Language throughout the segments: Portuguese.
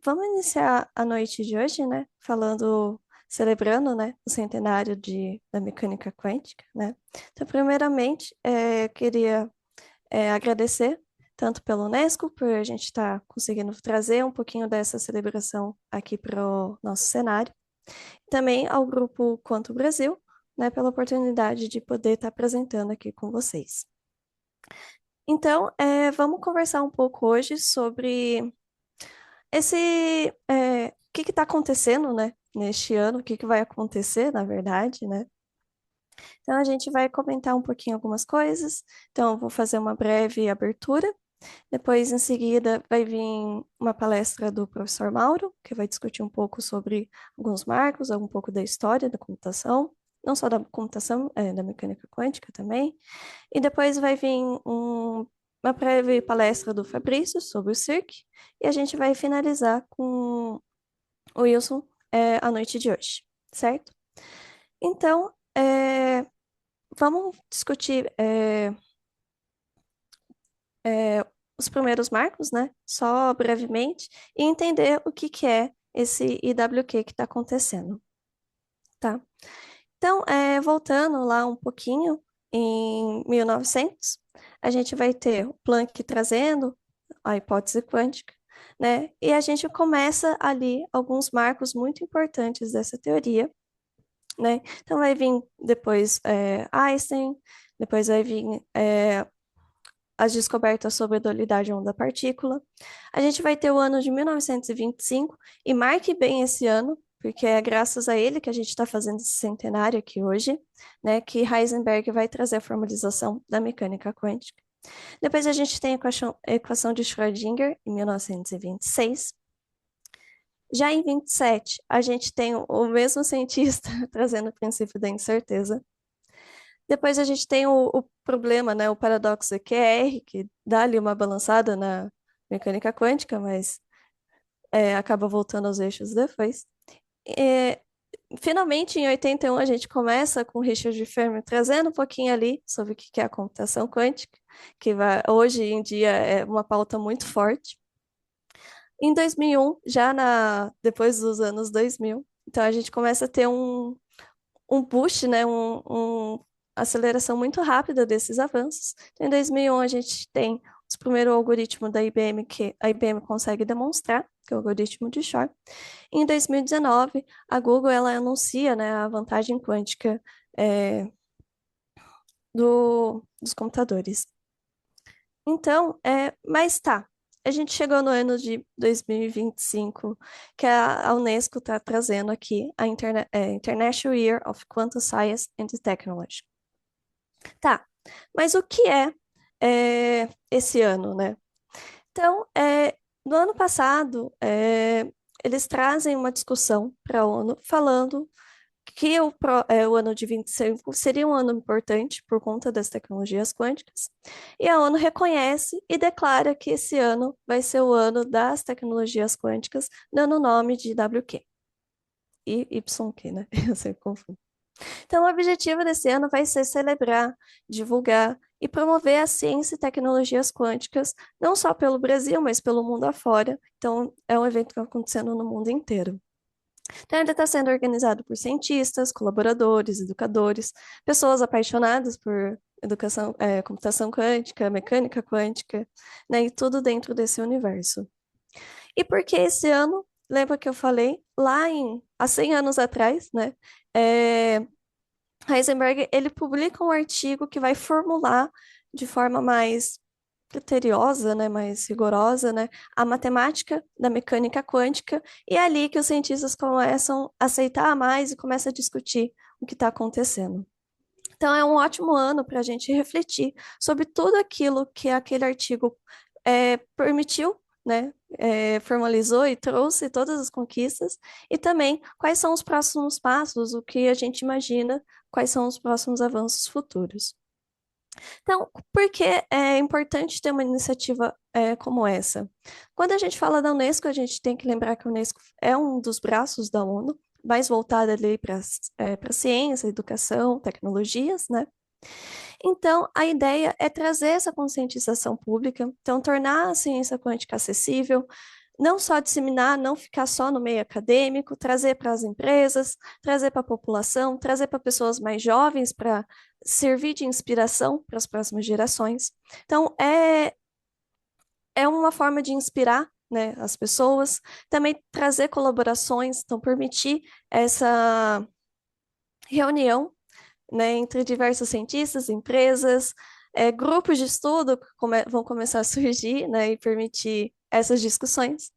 Vamos iniciar a noite de hoje, né? Celebrando, né, o centenário da mecânica quântica, né? Então, primeiramente, eu queria agradecer tanto pela Unesco, por a gente estar conseguindo trazer um pouquinho dessa celebração aqui para o nosso cenário, também ao Grupo Quanto Brasil, né, pela oportunidade de poder estar apresentando aqui com vocês. Então, vamos conversar um pouco hoje sobre o que está acontecendo, né, neste ano, o que vai acontecer, na verdade, né? Então, a gente vai comentar um pouquinho algumas coisas. Então, eu vou fazer uma breve abertura. Depois, em seguida, vai vir uma palestra do professor Mauro, que vai discutir um pouco sobre alguns marcos, um pouco da história da computação, não só da computação, da mecânica quântica também. E depois vai vir uma breve palestra do Fabrício sobre o circ, e a gente vai finalizar com o Wilson a noite de hoje, certo? Então, vamos discutir os primeiros marcos, né? Só brevemente, e entender o que que é esse IWQ que está acontecendo, tá? Então, voltando lá um pouquinho, em 1900, a gente vai ter o Planck trazendo a hipótese quântica, né? E a gente começa ali alguns marcos muito importantes dessa teoria, né? Então, vai vir depois Einstein, depois vai vir as descobertas sobre a dualidade onda-partícula. A gente vai ter o ano de 1925, e marque bem esse ano, porque é graças a ele que a gente está fazendo esse centenário aqui hoje, né, que Heisenberg vai trazer a formalização da mecânica quântica. Depois a gente tem a equação de Schrödinger, em 1926. Já em 27, a gente tem o mesmo cientista trazendo o princípio da incerteza. Depois a gente tem o problema, né, o paradoxo EQR, que dá ali uma balançada na mecânica quântica, mas acaba voltando aos eixos depois. E, finalmente, em 81, a gente começa com Richard Fermi trazendo um pouquinho ali sobre o que é a computação quântica, hoje em dia é uma pauta muito forte. Em 2001, depois dos anos 2000, então a gente começa a ter um boost, né, aceleração muito rápida desses avanços. Então, em 2001, a gente tem os primeiros algoritmos da IBM que a IBM consegue demonstrar, que é o algoritmo de Shor. Em 2019, a Google ela anuncia, né, a vantagem quântica é, dos computadores. Então, mas tá, a gente chegou no ano de 2025, que a Unesco está trazendo aqui a International Year of Quantum Science and Technology. Tá, mas o que é esse ano, né? Então, no ano passado, eles trazem uma discussão para a ONU falando que o ano de 25 seria um ano importante por conta das tecnologias quânticas, e a ONU reconhece e declara que esse ano vai ser o ano das tecnologias quânticas, dando o nome de WQ e YQ, né? Eu sempre confundo. Então, o objetivo desse ano vai ser celebrar, divulgar e promover a ciência e tecnologias quânticas, não só pelo Brasil, mas pelo mundo afora. Então, é um evento que está acontecendo no mundo inteiro. Então, ele está sendo organizado por cientistas, colaboradores, educadores, pessoas apaixonadas por educação, computação quântica, mecânica quântica, né, e tudo dentro desse universo. E por que esse ano? Lembra que eu falei há 100 anos atrás, né? É, Heisenberg, ele publica um artigo que vai formular de forma mais criteriosa, né, mais rigorosa, né, a matemática da mecânica quântica, e é ali que os cientistas começam a aceitar mais e começam a discutir o que está acontecendo. Então, é um ótimo ano para a gente refletir sobre tudo aquilo que aquele artigo permitiu, né, formalizou e trouxe todas as conquistas, e também quais são os próximos passos, o que a gente imagina, quais são os próximos avanços futuros. Então, por que é importante ter uma iniciativa como essa? Quando a gente fala da Unesco, a gente tem que lembrar que a Unesco é um dos braços da ONU, mais voltada ali para ciência, educação, tecnologias, né? Então, a ideia é trazer essa conscientização pública, então tornar a ciência quântica acessível, não só disseminar, não ficar só no meio acadêmico, trazer para as empresas, trazer para a população, trazer para pessoas mais jovens para servir de inspiração para as próximas gerações. Então, é uma forma de inspirar, né, as pessoas, também trazer colaborações, então permitir essa reunião, né, entre diversos cientistas, empresas, grupos de estudo que vão começar a surgir, né, e permitir essas discussões.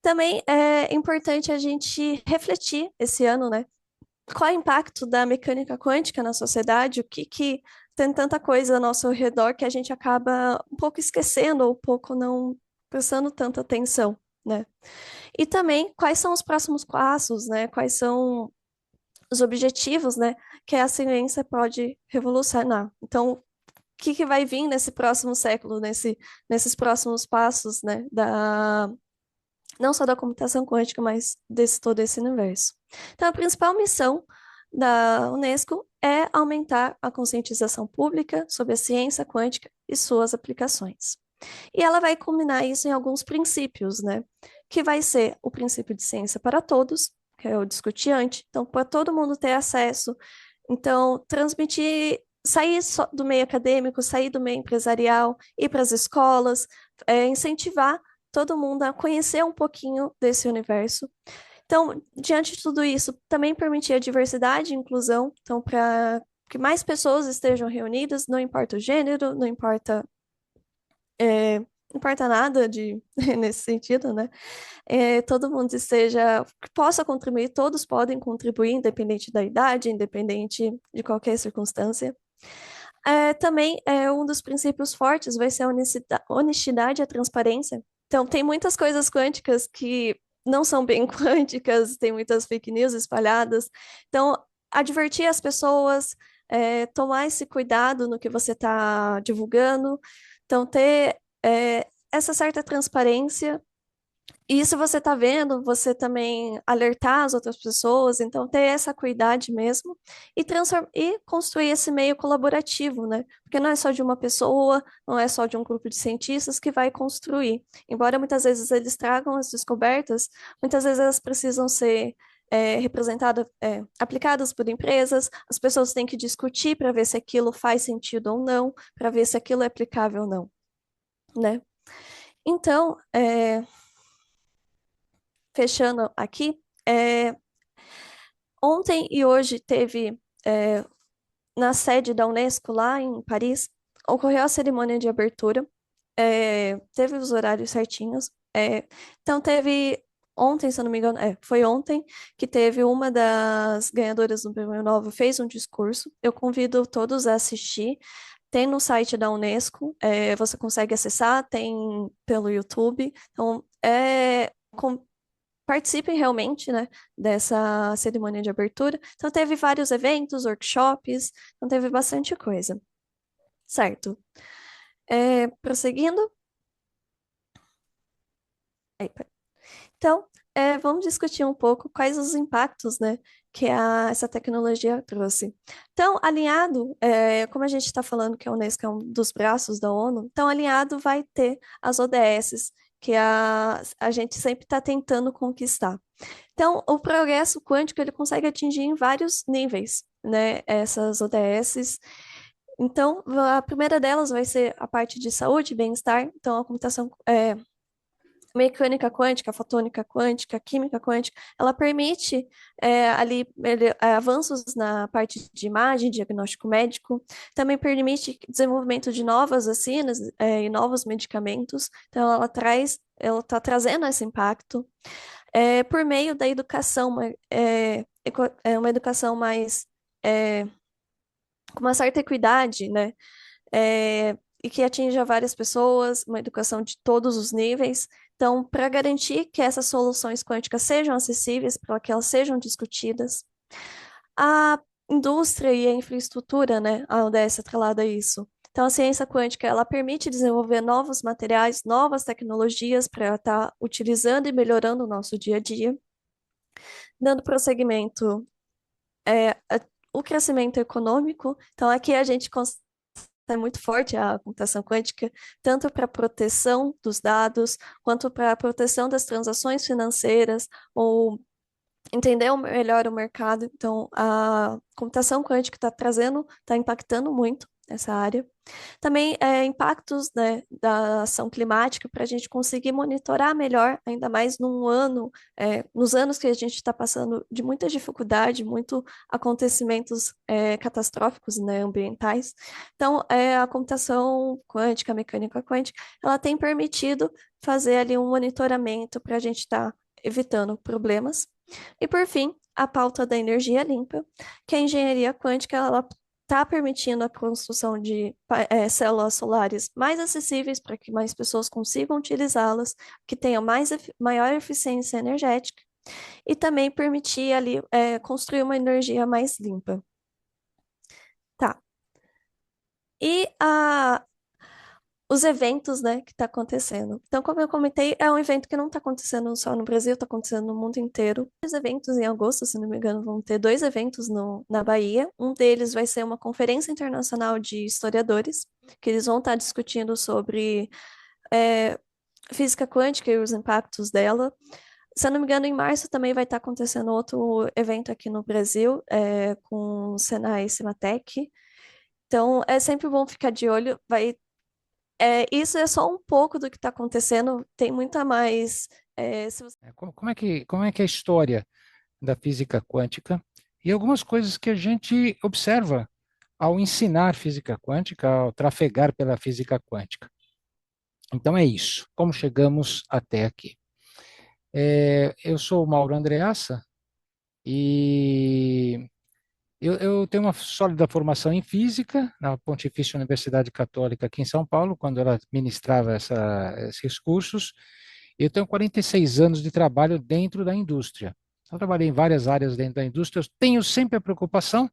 Também é importante a gente refletir esse ano, né, qual é o impacto da mecânica quântica na sociedade, o que que tem tanta coisa ao nosso redor que a gente acaba um pouco esquecendo ou um pouco não prestando tanta atenção, né? E também quais são os próximos passos, né? Quais são os objetivos, né, que a ciência pode revolucionar. Então, o que que vai vir nesse próximo século, nesses próximos passos, né, não só da computação quântica, mas desse todo esse universo. Então, a principal missão da Unesco é aumentar a conscientização pública sobre a ciência quântica e suas aplicações. E ela vai combinar isso em alguns princípios, né? Que vai ser o princípio de ciência para todos, que é o discutiante, então, para todo mundo ter acesso. Então, transmitir, sair do meio acadêmico, sair do meio empresarial, ir para as escolas, incentivar todo mundo a conhecer um pouquinho desse universo. Então, diante de tudo isso, também permitir a diversidade e inclusão, então, para que mais pessoas estejam reunidas, não importa o gênero, não importa nada de nesse sentido, né? Todo mundo esteja, que possa contribuir, todos podem contribuir, independente da idade, independente de qualquer circunstância. Também um dos princípios fortes vai ser a honestidade e a transparência. Então, tem muitas coisas quânticas que não são bem quânticas, tem muitas fake news espalhadas. Então, advertir as pessoas, tomar esse cuidado no que você está divulgando. Então, ter essa certa transparência e se você está vendo, você também alertar as outras pessoas, então ter essa cuidade mesmo e construir esse meio colaborativo, né? Porque não é só de uma pessoa, não é só de um grupo de cientistas que vai construir. Embora muitas vezes eles tragam as descobertas, muitas vezes elas precisam ser representadas, aplicadas por empresas, as pessoas têm que discutir para ver se aquilo faz sentido ou não, para ver se aquilo é aplicável ou não, né? Então, fechando aqui, ontem e hoje teve, na sede da Unesco, lá em Paris, ocorreu a cerimônia de abertura, teve os horários certinhos. Então, teve ontem, se eu não me engano, foi ontem que teve uma das ganhadoras do Prêmio Nobel, fez um discurso. Eu convido todos a assistir. Tem no site da Unesco, você consegue acessar, tem pelo YouTube. Então, participem realmente, né, dessa cerimônia de abertura. Então, teve vários eventos, workshops, então teve bastante coisa, certo? Prosseguindo, então, vamos discutir um pouco quais os impactos, né, que essa tecnologia trouxe. Então, alinhado, como a gente está falando que a Unesco é um dos braços da ONU, então alinhado vai ter as ODS, que a gente sempre está tentando conquistar. Então, o progresso quântico ele consegue atingir em vários níveis, né, essas ODS. Então, a primeira delas vai ser a parte de saúde e bem-estar. Então, a computação, mecânica quântica, fotônica quântica, química quântica, ela permite avanços na parte de imagem, diagnóstico médico, também permite desenvolvimento de novas vacinas, e novos medicamentos. Então, ela está trazendo esse impacto por meio da educação, uma educação mais com uma certa equidade, né? E que atinja várias pessoas, uma educação de todos os níveis. Então, para garantir que essas soluções quânticas sejam acessíveis, para que elas sejam discutidas, a indústria e a infraestrutura, né, a ODS atrelada a isso. Então, a ciência quântica, ela permite desenvolver novos materiais, novas tecnologias para estar utilizando e melhorando o nosso dia a dia, dando prosseguimento, o crescimento econômico. Então, aqui a gente é muito forte a computação quântica, tanto para a proteção dos dados, quanto para a proteção das transações financeiras, ou entender melhor o mercado. Então, a computação quântica está trazendo, está impactando muito essa área. Também impactos, né, da ação climática para a gente conseguir monitorar melhor, ainda mais nos anos que a gente está passando de muita dificuldade, muito acontecimentos catastróficos, né, ambientais. Então, a computação quântica, a mecânica quântica, ela tem permitido fazer ali um monitoramento para a gente estar evitando problemas. E por fim, a pauta da energia limpa, que a engenharia quântica ela está permitindo a construção de células solares mais acessíveis para que mais pessoas consigam utilizá-las, que tenham maior eficiência energética e também permitir ali construir uma energia mais limpa. Tá. E os eventos, né, que está acontecendo. Então, como eu comentei, é um evento que não está acontecendo só no Brasil, está acontecendo no mundo inteiro. Os eventos em agosto, se não me engano, vão ter dois eventos na Bahia. Um deles vai ser uma conferência internacional de historiadores, que eles vão estar discutindo sobre é, física quântica e os impactos dela. Se eu não me engano, em março também vai estar acontecendo outro evento aqui no Brasil, com o Senai e Cimatec. Então, é sempre bom ficar de olho. Isso é só um pouco do que está acontecendo, tem muita mais. Se você... Como é que é a história da física quântica e algumas coisas que a gente observa ao ensinar física quântica, ao trafegar pela física quântica. Então é isso. Como chegamos até aqui? Eu sou o Mauro Andreassa e eu tenho uma sólida formação em física na Pontifícia Universidade Católica aqui em São Paulo, quando ela ministrava esses cursos. Eu tenho 46 anos de trabalho dentro da indústria. Eu trabalhei em várias áreas dentro da indústria. Eu tenho sempre a preocupação,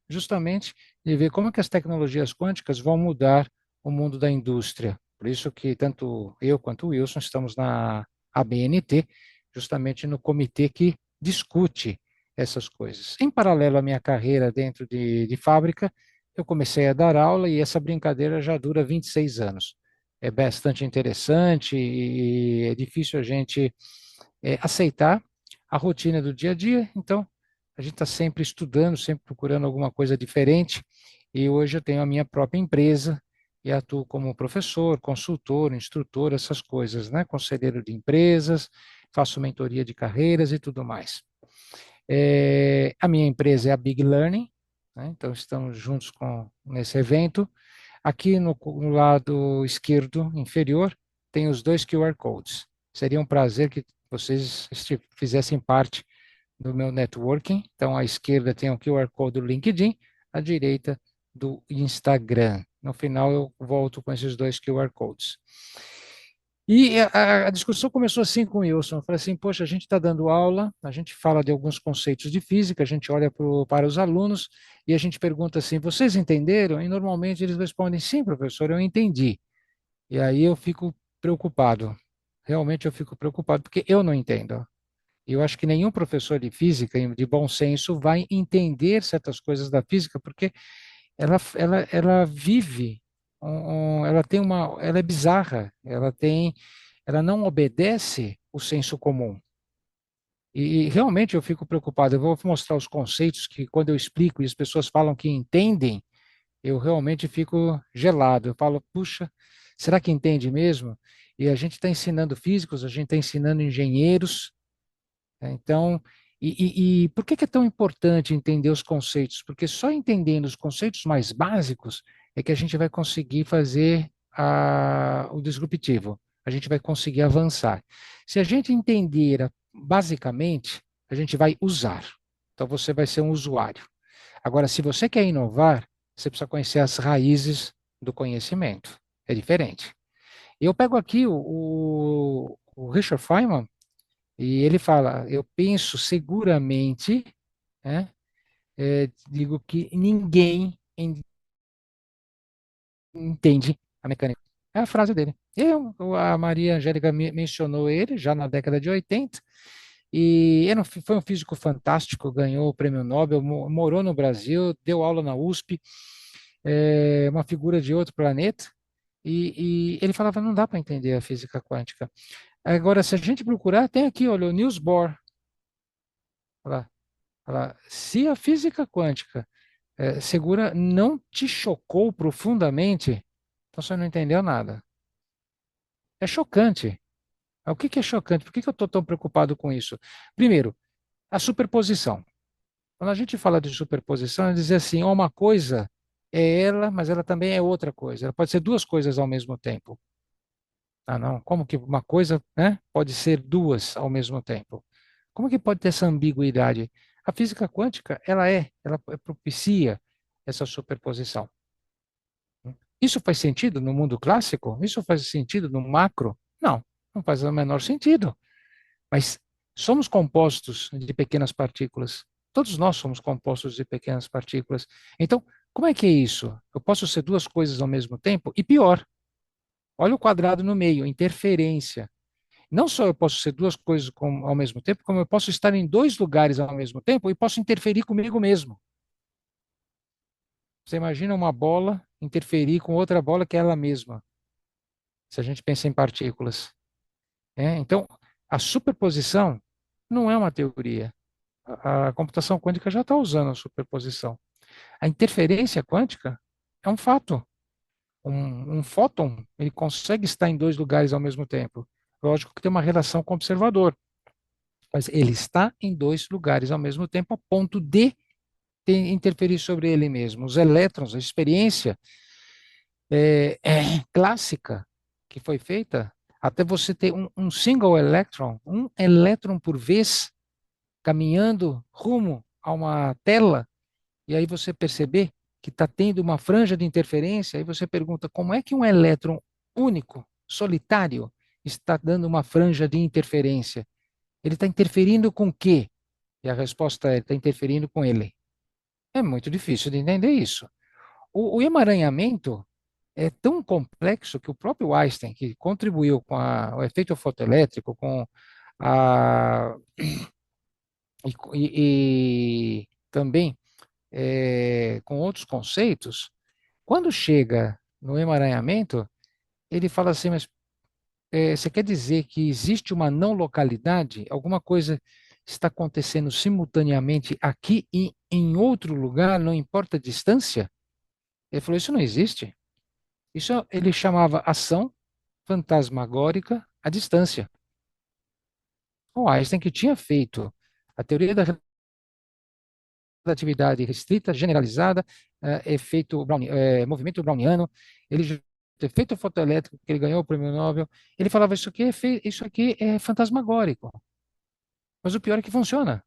justamente, de ver como é que as tecnologias quânticas vão mudar o mundo da indústria. Por isso que tanto eu quanto o Wilson estamos na ABNT, justamente no comitê que discute essas coisas. Em paralelo à minha carreira dentro de fábrica, eu comecei a dar aula e essa brincadeira já dura 26 anos. É bastante interessante e é difícil a gente aceitar a rotina do dia a dia, então a gente está sempre estudando, sempre procurando alguma coisa diferente, e hoje eu tenho a minha própria empresa e atuo como professor, consultor, instrutor, essas coisas, né? Conselheiro de empresas, faço mentoria de carreiras e tudo mais. A minha empresa é a Big Learning, né? Então estamos juntos nesse evento. Aqui no lado esquerdo inferior tem os dois QR Codes. Seria um prazer que vocês fizessem parte do meu networking. Então, à esquerda tem o QR Code do LinkedIn, à direita do Instagram. No final, eu volto com esses dois QR Codes. E a discussão começou assim com o Wilson. Eu falei assim, poxa, a gente está dando aula, a gente fala de alguns conceitos de física, a gente olha para os alunos e a gente pergunta assim, vocês entenderam? E normalmente eles respondem, sim, professor, eu entendi. E aí eu fico preocupado. Realmente eu fico preocupado, porque eu não entendo. E eu acho que nenhum professor de física, de bom senso, vai entender certas coisas da física, porque ela vive, ela tem ela é bizarra, ela não obedece o senso comum. E realmente eu fico preocupado. Eu vou mostrar os conceitos que, quando eu explico e as pessoas falam que entendem, eu realmente fico gelado. Eu falo, puxa, será que entende mesmo? E a gente está ensinando físicos, a gente está ensinando engenheiros, né? Então, e por que que é tão importante entender os conceitos? Porque só entendendo os conceitos mais básicos é que a gente vai conseguir fazer o disruptivo, a gente vai conseguir avançar. Se a gente entender basicamente, a gente vai usar. Então, você vai ser um usuário. Agora, se você quer inovar, você precisa conhecer as raízes do conhecimento. É diferente. Eu pego aqui o Richard Feynman, e ele fala, eu penso seguramente, né, digo que ninguém entende a mecânica. É a frase dele. A Maria Angélica mencionou ele já na década de 80, e ele foi um físico fantástico, ganhou o prêmio Nobel, morou no Brasil, deu aula na USP, uma figura de outro planeta, e ele falava, não dá para entender a física quântica. Agora, se a gente procurar, tem aqui, olha, o Niels Bohr, olha lá, olha lá, se a física quântica segura não te chocou profundamente, então você não entendeu nada. É chocante. O que que é chocante? Por que que eu estou tão preocupado com isso? Primeiro, a superposição. Quando a gente fala de superposição, é dizer assim, ó, uma coisa é ela, mas ela também é outra coisa. Ela pode ser duas coisas ao mesmo tempo. Ah, não. Como que uma coisa, né, pode ser duas ao mesmo tempo? Como que pode ter essa ambiguidade? A física quântica, ela propicia essa superposição. Isso faz sentido no mundo clássico? Isso faz sentido no macro? Não, não faz o menor sentido. Mas somos compostos de pequenas partículas. Todos nós somos compostos de pequenas partículas. Então, como é que é isso? Eu posso ser duas coisas ao mesmo tempo? E pior, olha o quadrado no meio, interferência. Não só eu posso ser duas coisas ao mesmo tempo, como eu posso estar em dois lugares ao mesmo tempo e posso interferir comigo mesmo. Você imagina uma bola interferir com outra bola que é ela mesma, se a gente pensa em partículas. Então, a superposição não é uma teoria. A computação quântica já está usando a superposição. A interferência quântica é um fato. Um fóton, ele consegue estar em dois lugares ao mesmo tempo. Lógico que tem uma relação com o observador, mas ele está em dois lugares ao mesmo tempo a ponto de interferir sobre ele mesmo. Os elétrons, a experiência clássica que foi feita, até você ter um single electron, um elétron por vez, caminhando rumo a uma tela, e aí você perceber que está tendo uma franja de interferência, aí você pergunta como é que um elétron único, solitário, está dando uma franja de interferência? Ele está interferindo com o quê? E a resposta é: está interferindo com ele. É muito difícil de entender isso. O emaranhamento é tão complexo que o próprio Einstein, que contribuiu com o efeito fotoelétrico, com a, e também com outros conceitos, quando chega no emaranhamento, ele fala assim, mas você quer dizer que existe uma não localidade? Alguma coisa está acontecendo simultaneamente aqui e em outro lugar, não importa a distância? Ele falou, isso não existe. Isso ele chamava ação fantasmagórica à distância. O Einstein, que tinha feito a teoria da relatividade restrita, generalizada, efeito movimento browniano, ele já tinha feito o fotoelétrico, que ele ganhou o prêmio Nobel, ele falava, isso aqui é fantasmagórico. Mas o pior é que funciona.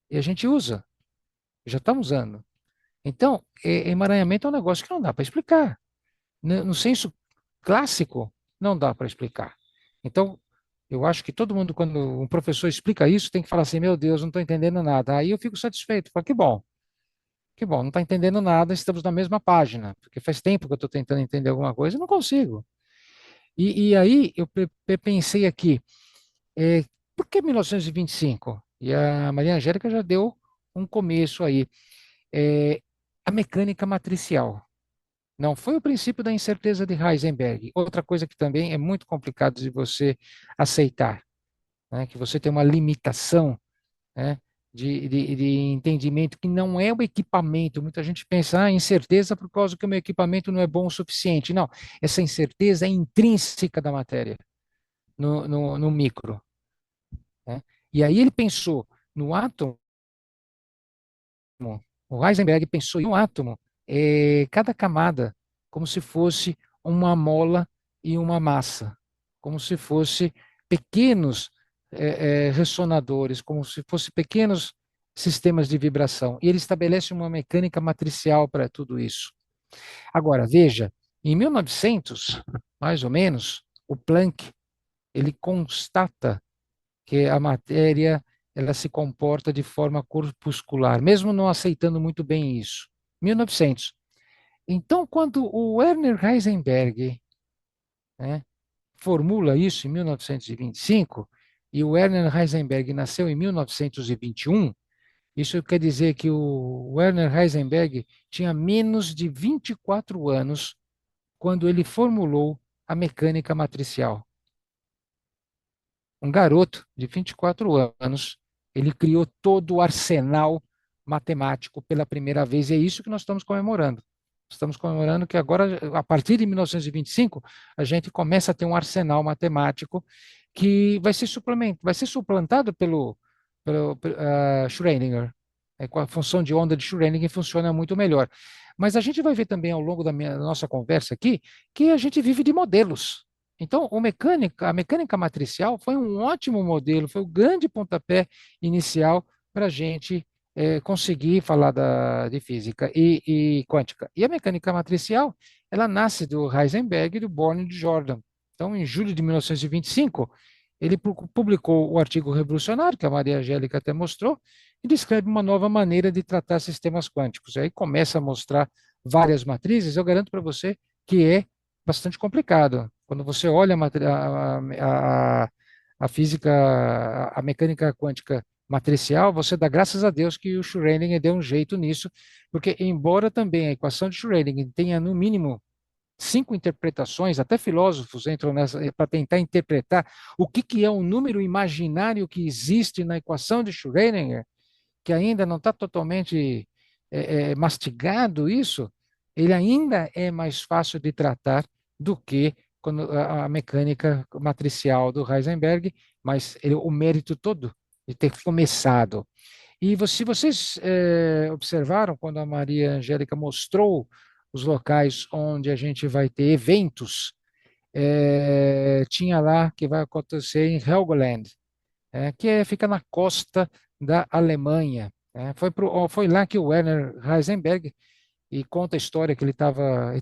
E a gente usa, já estamos usando. Então, emaranhamento é um negócio que não dá para explicar. No senso clássico, não dá para explicar. Então, eu acho que todo mundo, quando um professor explica isso, tem que falar assim: meu Deus, não estou entendendo nada. Aí eu fico satisfeito. Falo, que bom, não está entendendo nada, estamos na mesma página, porque faz tempo que eu estou tentando entender alguma coisa e não consigo. E aí eu pensei aqui, é, por que 1925? E a Maria Angélica já deu um começo aí. É, a mecânica matricial. Não foi o princípio da incerteza de Heisenberg. Outra coisa que também é muito complicado de você aceitar, né? Que você tem uma limitação, né? De entendimento que não é o equipamento. Muita gente pensa, incerteza por causa que o meu equipamento não é bom o suficiente. Não, essa incerteza é intrínseca da matéria, no micro, né? E aí ele pensou no átomo, o Heisenberg pensou em um átomo, cada camada, como se fosse uma mola e uma massa, como se fosse pequenos ressonadores, como se fossem pequenos sistemas de vibração. E ele estabelece uma mecânica matricial para tudo isso. Agora, veja, em 1900, mais ou menos, o Planck ele constata que a matéria ela se comporta de forma corpuscular, mesmo não aceitando muito bem isso. 1900. Então, quando o Werner Heisenberg, né, formula isso em 1925, e o Werner Heisenberg nasceu em 1921, Isso quer dizer que o Werner Heisenberg tinha menos de 24 anos quando ele formulou a mecânica matricial. Um garoto de 24 anos, ele criou todo o arsenal matemático pela primeira vez, e é isso que nós estamos comemorando. Estamos comemorando que agora, a partir de 1925, a gente começa a ter um arsenal matemático que vai ser suplantado pelo Schrödinger. Com a função de onda de Schrödinger funciona muito melhor. Mas a gente vai ver também ao longo da nossa conversa aqui que a gente vive de modelos. Então, a mecânica matricial foi um ótimo modelo, foi o grande pontapé inicial para a gente conseguir falar de física e quântica. E a mecânica matricial, ela nasce do Heisenberg e do Born e do Jordan. Então, em julho de 1925, ele publicou o artigo revolucionário, que a Maria Angélica até mostrou, e descreve uma nova maneira de tratar sistemas quânticos. E aí começa a mostrar várias matrizes, eu garanto para você que é bastante complicado. Quando você olha a física, a mecânica quântica matricial, você dá graças a Deus que o Schrödinger deu um jeito nisso, porque embora também a equação de Schrödinger tenha no mínimo 5 interpretações, até filósofos entram nessa para tentar interpretar o que é um número imaginário que existe na equação de Schrödinger, que ainda não está totalmente mastigado isso, ele ainda é mais fácil de tratar do que a mecânica matricial do Heisenberg, mas o mérito todo de ter começado. E se vocês observaram, quando a Maria Angélica mostrou os locais onde a gente vai ter eventos, tinha lá que vai acontecer em Helgoland, fica na costa da Alemanha. Foi lá que o Werner Heisenberg e conta a história que ele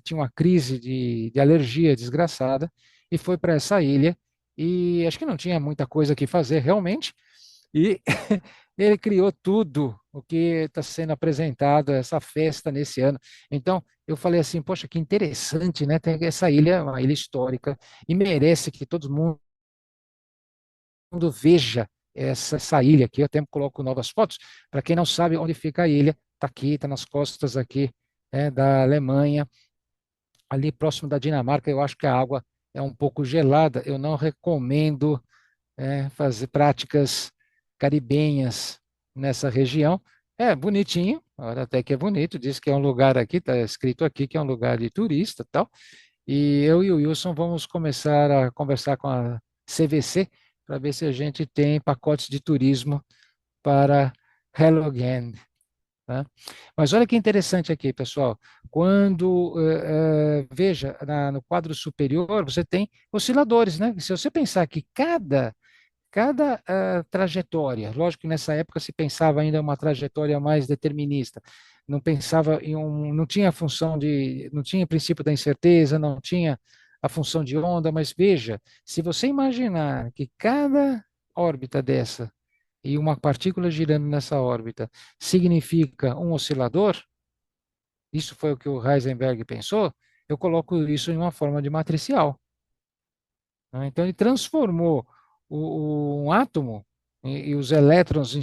tinha uma crise de alergia desgraçada e foi para essa ilha e acho que não tinha muita coisa que fazer realmente e ele criou tudo o que está sendo apresentado essa festa nesse ano. Então eu falei assim, poxa, que interessante, né? Tem essa ilha, é uma ilha histórica e merece que todo mundo veja essa ilha aqui. Eu até coloco novas fotos. Para quem não sabe onde fica a ilha, está aqui, está nas costas aqui da Alemanha, ali próximo da Dinamarca. Eu acho que a água é um pouco gelada. Eu não recomendo fazer práticas caribenhas nessa região. É bonitinho, olha, até que é bonito. Diz que é um lugar aqui, está escrito aqui que é um lugar de turista, e tal. E eu e o Wilson vamos começar a conversar com a CVC para ver se a gente tem pacotes de turismo para Helgoland, tá? Mas olha que interessante aqui, pessoal. Quando, veja, no quadro superior, você tem osciladores, né? Se você pensar que cada trajetória, lógico que nessa época se pensava ainda uma trajetória mais determinista, não pensava não tinha a função não tinha princípio da incerteza, não tinha a função de onda, mas veja, se você imaginar que cada órbita dessa e uma partícula girando nessa órbita significa um oscilador, isso foi o que o Heisenberg pensou, eu coloco isso em uma forma de matricial, né? Então ele transformou um átomo e os elétrons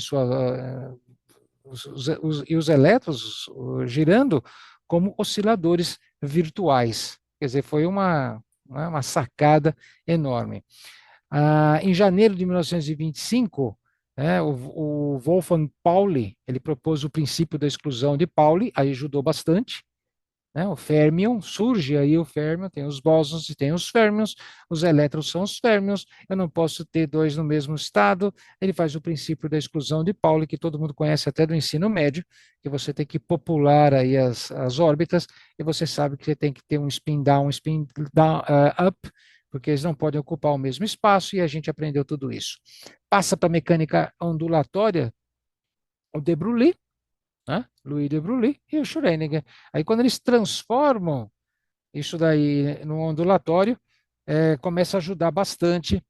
e os elétrons girando como osciladores virtuais. Quer dizer, foi uma sacada enorme. Em janeiro de 1925, o Wolfgang Pauli, ele propôs o princípio da exclusão de Pauli, aí ajudou bastante, né? O férmion, surge aí o férmion, tem os bósons e tem os férmions, os elétrons são os férmions, eu não posso ter dois no mesmo estado. Ele faz o princípio da exclusão de Pauli, que todo mundo conhece até do ensino médio, que você tem que popular aí as órbitas, e você sabe que você tem que ter um spin down, up, porque eles não podem ocupar o mesmo espaço, e a gente aprendeu tudo isso. Passa para a mecânica ondulatória, o de Broglie, né? Louis de Broglie e o Schrödinger. Aí, quando eles transformam isso daí no ondulatório, começa a ajudar bastante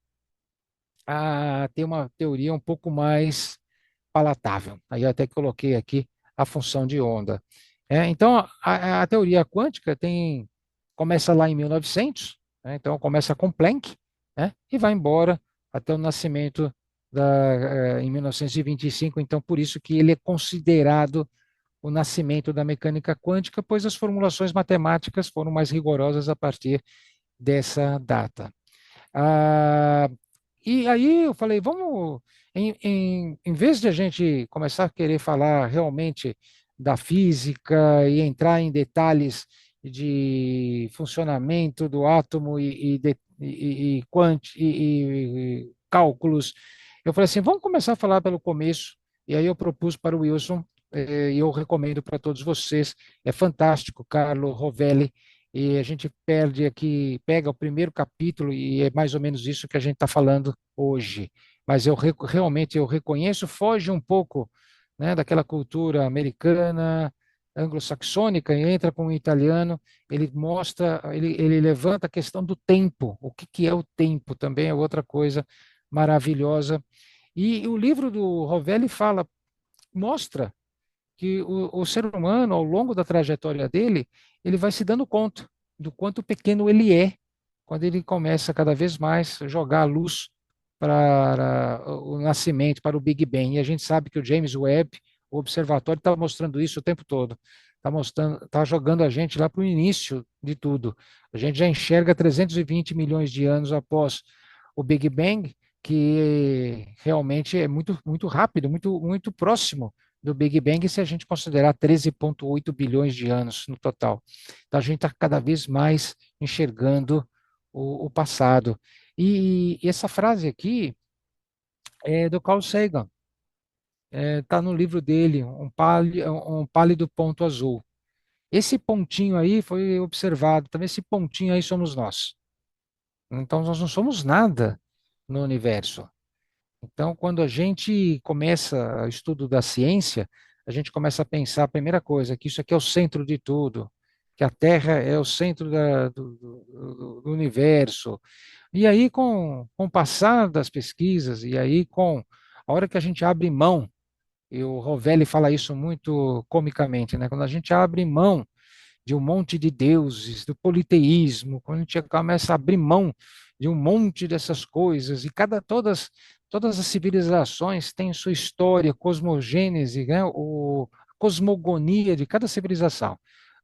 a ter uma teoria um pouco mais palatável. Aí eu até coloquei aqui a função de onda. Então, a teoria quântica começa lá em 1900, né? Então começa com Planck, né? E vai embora até o nascimento em 1925, então por isso que ele é considerado o nascimento da mecânica quântica, pois as formulações matemáticas foram mais rigorosas a partir dessa data. Ah, e aí eu falei, vamos, em vez de a gente começar a querer falar realmente da física e entrar em detalhes de funcionamento do átomo e cálculos, eu falei assim, vamos começar a falar pelo começo. E aí eu propus para o Wilson, e eu recomendo para todos vocês, é fantástico, Carlo Rovelli, e a gente perde aqui, pega o primeiro capítulo e é mais ou menos isso que a gente está falando hoje. Mas realmente eu reconheço, foge um pouco, né, daquela cultura americana, anglo-saxônica, e entra com o italiano, ele mostra, ele levanta a questão do tempo, o que, que é o tempo também é outra coisa maravilhosa. E o livro do Rovelli fala, mostra que o ser humano, ao longo da trajetória dele, ele vai se dando conta do quanto pequeno ele é, quando ele começa cada vez mais a jogar a luz para o nascimento, para o Big Bang. E a gente sabe que o James Webb, o observatório, está mostrando isso o tempo todo. Está mostrando, está jogando a gente lá para o início de tudo. A gente já enxerga 320 milhões de anos após o Big Bang, que realmente é muito, muito rápido, muito, muito próximo do Big Bang, se a gente considerar 13,8 bilhões de anos no total. Então, a gente está cada vez mais enxergando o passado. E essa frase aqui é do Carl Sagan, está no livro dele, um pálido ponto azul. Esse pontinho aí foi observado, também esse pontinho aí somos nós. Então, nós não somos nada no universo. Então, quando a gente começa o estudo da ciência, a gente começa a pensar, a primeira coisa, que isso aqui é o centro de tudo, que a Terra é o centro do universo. E aí, com o passar das pesquisas, e aí com a hora que a gente abre mão, e o Rovelli fala isso muito comicamente, né? Quando a gente abre mão de um monte de deuses, do politeísmo, quando a gente começa a abrir mão de um monte dessas coisas, e todas as civilizações têm sua história, cosmogênese, né? A cosmogonia de cada civilização.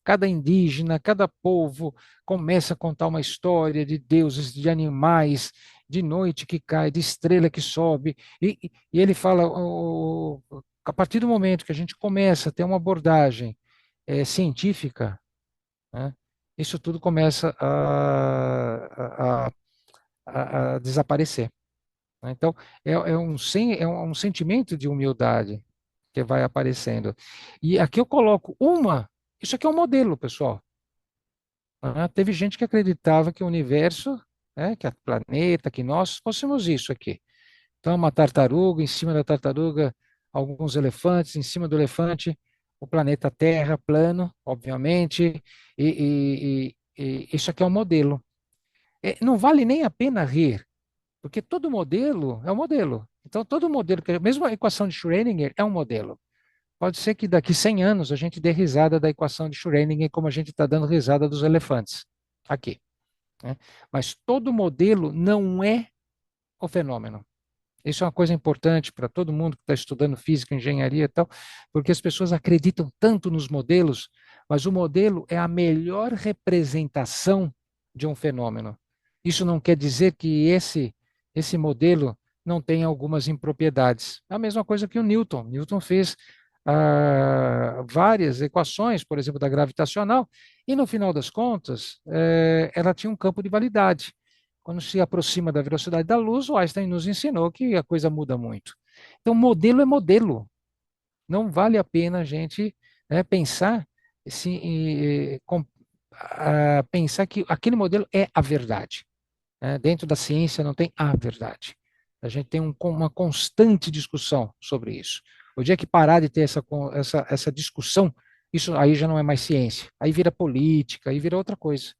Cada indígena, cada povo começa a contar uma história de deuses, de animais, de noite que cai, de estrela que sobe. E ele fala, a partir do momento que a gente começa a ter uma abordagem científica, né? Isso tudo começa a desaparecer, né? Então, é um sentimento de humildade que vai aparecendo. E aqui eu coloco isso aqui é um modelo, pessoal, né? Teve gente que acreditava que o universo, né, que o planeta, que nós fôssemos isso aqui. Então, uma tartaruga, em cima da tartaruga, alguns elefantes, em cima do elefante, o planeta Terra plano, obviamente, e isso aqui é um modelo. Não vale nem a pena rir, porque todo modelo é um modelo. Então, todo modelo, mesmo a equação de Schrödinger é um modelo. Pode ser que daqui 100 anos a gente dê risada da equação de Schrödinger como a gente está dando risada dos elefantes aqui, né? Mas todo modelo não é o fenômeno. Isso é uma coisa importante para todo mundo que está estudando física, engenharia e tal, porque as pessoas acreditam tanto nos modelos, mas o modelo é a melhor representação de um fenômeno. Isso não quer dizer que esse modelo não tenha algumas impropriedades. É a mesma coisa que o Newton. Newton fez várias equações, por exemplo, da gravitacional, e no final das contas, ela tinha um campo de validade. Quando se aproxima da velocidade da luz, o Einstein nos ensinou que a coisa muda muito. Então, modelo é modelo. Não vale a pena a gente, né, pensar, pensar que aquele modelo é a verdade, né? Dentro da ciência não tem a verdade. A gente tem uma constante discussão sobre isso. O dia que parar de ter essa discussão, isso aí já não é mais ciência. Aí vira política, aí vira outra coisa.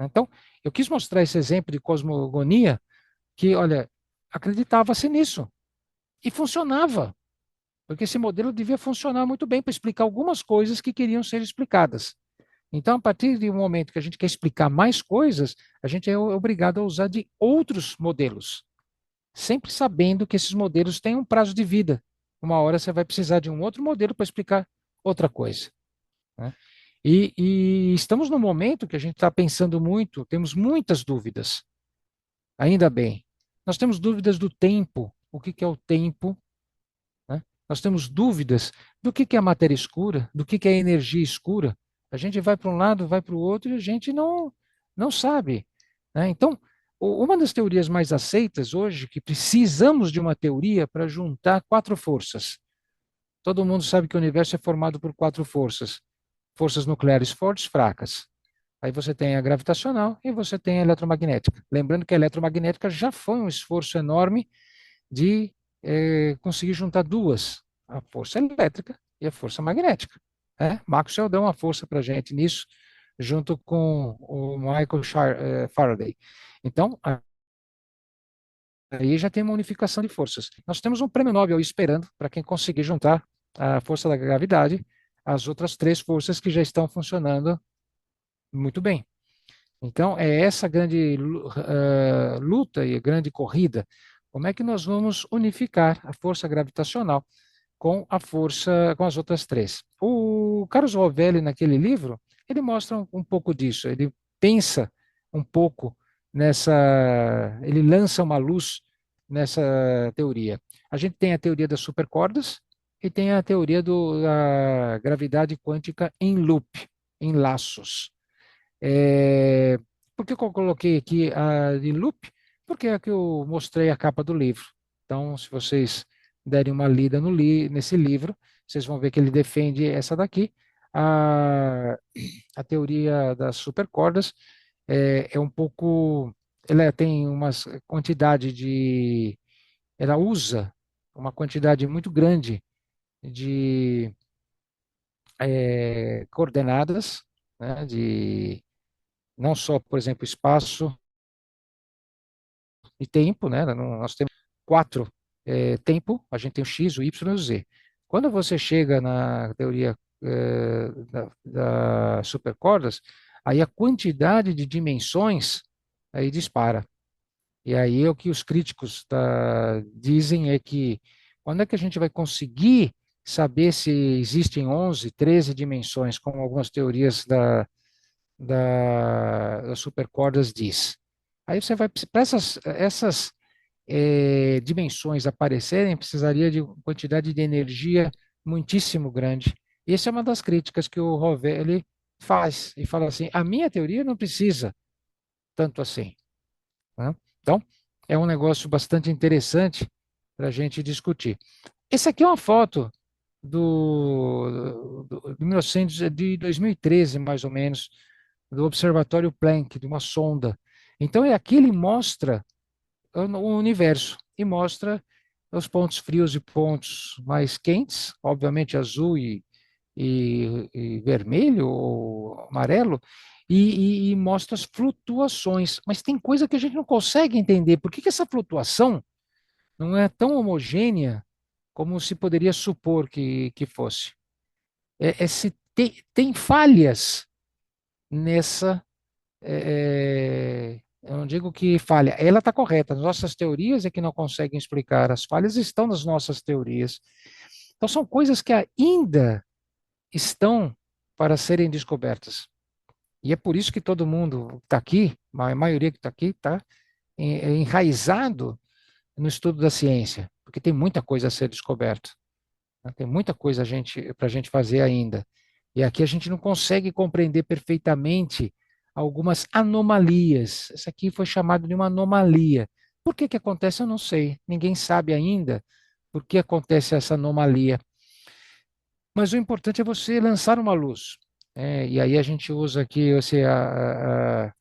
Então, eu quis mostrar esse exemplo de cosmogonia que, olha, acreditava-se nisso e funcionava, porque esse modelo devia funcionar muito bem para explicar algumas coisas que queriam ser explicadas. Então, a partir do momento que a gente quer explicar mais coisas, a gente é obrigado a usar de outros modelos. sempre sabendo que esses modelos têm um prazo de vida. Uma hora você vai precisar de um outro modelo para explicar outra coisa, né? E estamos num momento que a gente está pensando muito, temos muitas dúvidas, ainda bem. Nós temos dúvidas do tempo, o que que é o tempo, né? Nós temos dúvidas do que é a matéria escura, do que é a energia escura. A gente vai para um lado, vai para o outro e a gente não sabe, né? Então, uma das teorias mais aceitas hoje, que precisamos de uma teoria para juntar quatro forças. Todo mundo sabe que o universo é formado por quatro forças: forças nucleares fortes, fracas. Aí você tem a gravitacional e você tem a eletromagnética. Lembrando que a eletromagnética já foi um esforço enorme de conseguir juntar duas, a força elétrica e a força magnética. Maxwell deu uma força para a gente nisso, junto com o Michael Faraday. Então, aí já tem uma unificação de forças. Nós temos um prêmio Nobel esperando para quem conseguir juntar a força da gravidade às outras três forças que já estão funcionando muito bem. Então, é essa grande luta e grande corrida. Como é que nós vamos unificar a força gravitacional com a força, com as outras três? O Carlos Rovelli, naquele livro, ele mostra um pouco disso. Ele pensa um pouco ele lança uma luz nessa teoria. A gente tem a teoria das supercordas e tem a teoria da gravidade quântica em loop, em laços. É, por que eu coloquei aqui a de loop? Porque é que eu mostrei a capa do livro. Então, se vocês derem uma lida nesse livro, vocês vão ver que ele defende essa daqui. A, a teoria das supercordas é um pouco. Ela tem uma quantidade de. Ela usa uma quantidade muito grande de coordenadas, né, de não só, por exemplo, espaço e tempo, né? Nós temos quatro tempo, a gente tem o x, o y e o z. Quando você chega na teoria da supercordas, aí a quantidade de dimensões aí dispara. E aí o que os críticos dizem é que quando é que a gente vai conseguir saber se existem 11, 13 dimensões, como algumas teorias das supercordas diz. Aí você vai, para essas dimensões aparecerem, precisaria de uma quantidade de energia muitíssimo grande. Essa é uma das críticas que o Rovelli faz, e fala assim, a minha teoria não precisa tanto assim, né? Então, é um negócio bastante interessante para a gente discutir. Essa aqui é uma foto de 1900, de 2013, mais ou menos, do Observatório Planck, de uma sonda. Então, aqui ele mostra o universo e mostra os pontos frios e pontos mais quentes, obviamente azul e vermelho ou amarelo, e mostra as flutuações. Mas tem coisa que a gente não consegue entender. Por que que essa flutuação não é tão homogênea como se poderia supor que fosse? Se tem falhas nessa eu não digo que falha, ela está correta. As nossas teorias é que não conseguem explicar, as falhas estão nas nossas teorias. Então, são coisas que ainda estão para serem descobertas. E é por isso que todo mundo está aqui, a maioria que está aqui, está enraizado no estudo da ciência, porque tem muita coisa a ser descoberta, né? Tem muita coisa para a gente fazer ainda. E aqui a gente não consegue compreender perfeitamente algumas anomalias. Essa aqui foi chamada de uma anomalia. Por que que acontece? Eu não sei. Ninguém sabe ainda por que acontece essa anomalia. Mas o importante é você lançar uma luz. E aí a gente usa aqui essa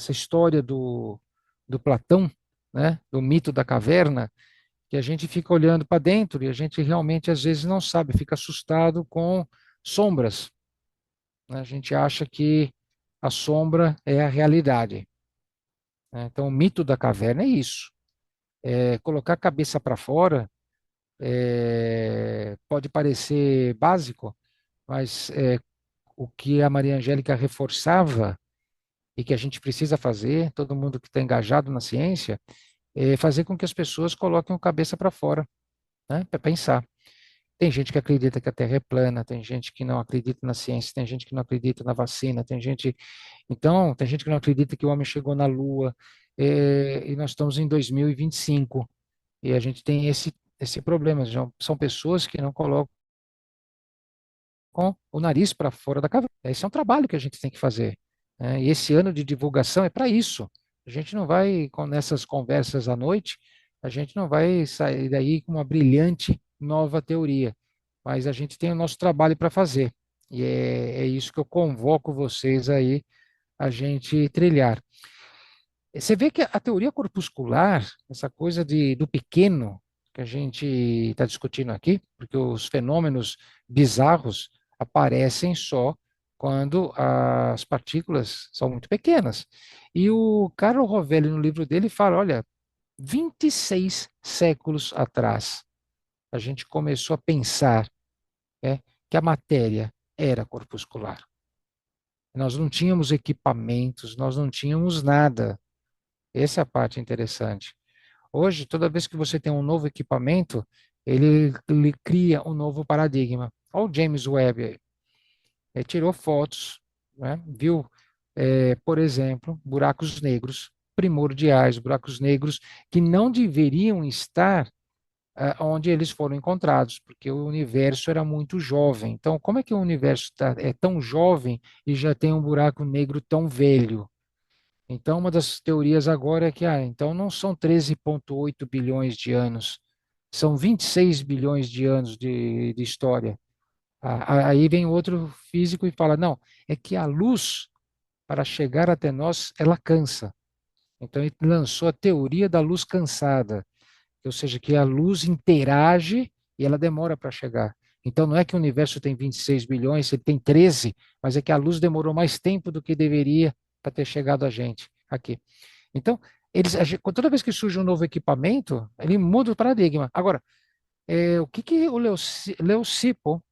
história do Platão, né, do mito da caverna, que a gente fica olhando para dentro e a gente realmente às vezes não sabe, fica assustado com sombras, né? A gente acha que a sombra é a realidade, né? Então, o mito da caverna é isso. Colocar a cabeça para fora pode parecer básico, mas o que a Maria Angélica reforçava e que a gente precisa fazer, todo mundo que está engajado na ciência, é fazer com que as pessoas coloquem a cabeça para fora, né, para pensar. Tem gente que acredita que a Terra é plana, tem gente que não acredita na ciência, tem gente que não acredita na vacina, tem gente que não acredita que o homem chegou na Lua, e nós estamos em 2025 e a gente tem esse problema. São pessoas que não colocam o nariz para fora da caverna. Esse é um trabalho que a gente tem que fazer, né? E esse ano de divulgação é para isso. A gente não vai, nessas conversas à noite, a gente não vai sair daí com uma brilhante nova teoria, mas a gente tem o nosso trabalho para fazer. E é isso que eu convoco vocês aí a gente trilhar. Você vê que a teoria corpuscular, essa coisa do pequeno que a gente está discutindo aqui, porque os fenômenos bizarros aparecem só quando as partículas são muito pequenas. E o Carlo Rovelli, no livro dele, fala: olha, 26 séculos atrás, a gente começou a pensar, né, que a matéria era corpuscular. Nós não tínhamos equipamentos, nós não tínhamos nada. Essa é a parte interessante. Hoje, toda vez que você tem um novo equipamento, ele cria um novo paradigma. Olha o James Webb aí. Ele tirou fotos, né? Viu, por exemplo, buracos negros primordiais, buracos negros que não deveriam estar onde eles foram encontrados, porque o universo era muito jovem. Então, como é que o universo é tão jovem e já tem um buraco negro tão velho? Então, uma das teorias agora é que, então não são 13,8 bilhões de anos, são 26 bilhões de anos de história. Aí vem outro físico e fala, não, é que a luz, para chegar até nós, ela cansa. Então, ele lançou a teoria da luz cansada, ou seja, que a luz interage e ela demora para chegar. Então, não é que o universo tem 26 bilhões, ele tem 13, mas é que a luz demorou mais tempo do que deveria para ter chegado a gente aqui. Então, toda vez que surge um novo equipamento, ele muda o paradigma. Agora, o que o Leucipo,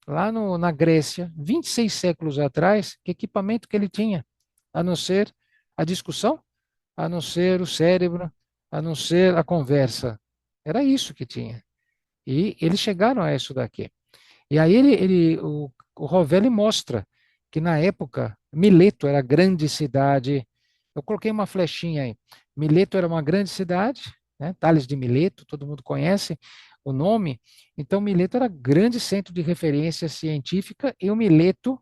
lá na Grécia, 26 séculos atrás, que equipamento que ele tinha? A não ser a discussão, a não ser o cérebro, a não ser a conversa. Era isso que tinha. E eles chegaram a isso daqui. E aí o Rovelli mostra que na época Mileto era grande cidade. Eu coloquei uma flechinha aí. Mileto era uma grande cidade, né? Tales de Mileto, todo mundo conhece o nome. Então Mileto era grande centro de referência científica e o Mileto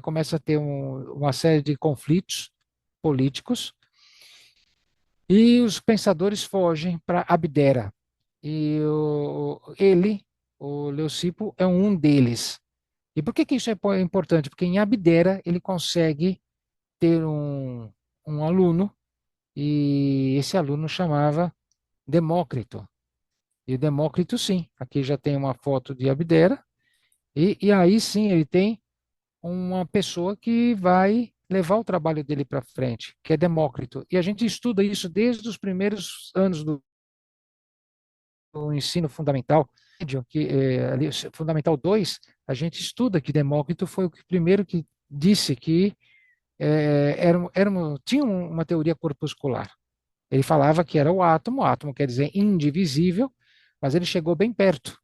começa a ter uma série de conflitos políticos e os pensadores fogem para Abdera. E o Leucipo, é um deles. E por que que isso é importante? Porque em Abdera ele consegue ter um aluno, e esse aluno chamava Demócrito. E Demócrito, sim, aqui já tem uma foto de Abdera, e aí sim ele tem uma pessoa que vai levar o trabalho dele para frente, que é Demócrito. E a gente estuda isso desde os primeiros anos do ensino fundamental, que ali, fundamental 2, a gente estuda que Demócrito foi o primeiro que disse que tinha uma teoria corpuscular. Ele falava que era o átomo quer dizer indivisível, mas ele chegou bem perto,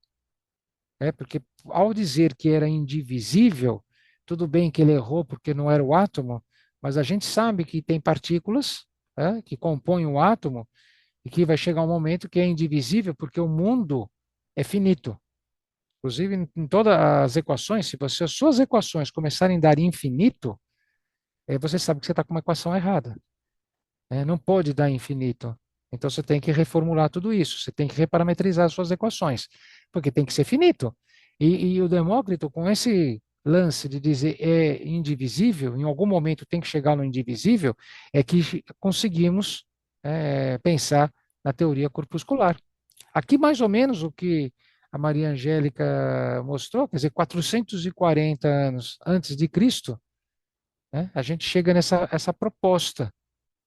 né? Porque ao dizer que era indivisível, tudo bem que ele errou porque não era o átomo, mas a gente sabe que tem partículas, que compõem o átomo e que vai chegar um momento que é indivisível porque o mundo é finito. Inclusive, em todas as equações, se as suas equações começarem a dar infinito, você sabe que você está com uma equação errada. Não pode dar infinito. Então você tem que reformular tudo isso, você tem que reparametrizar as suas equações, porque tem que ser finito. E o Demócrito, com esse lance de dizer é indivisível, em algum momento tem que chegar no indivisível, é que conseguimos pensar na teoria corpuscular. Aqui, mais ou menos, o que a Maria Angélica mostrou, quer dizer, 440 anos antes de Cristo, né, a gente chega nessa essa proposta,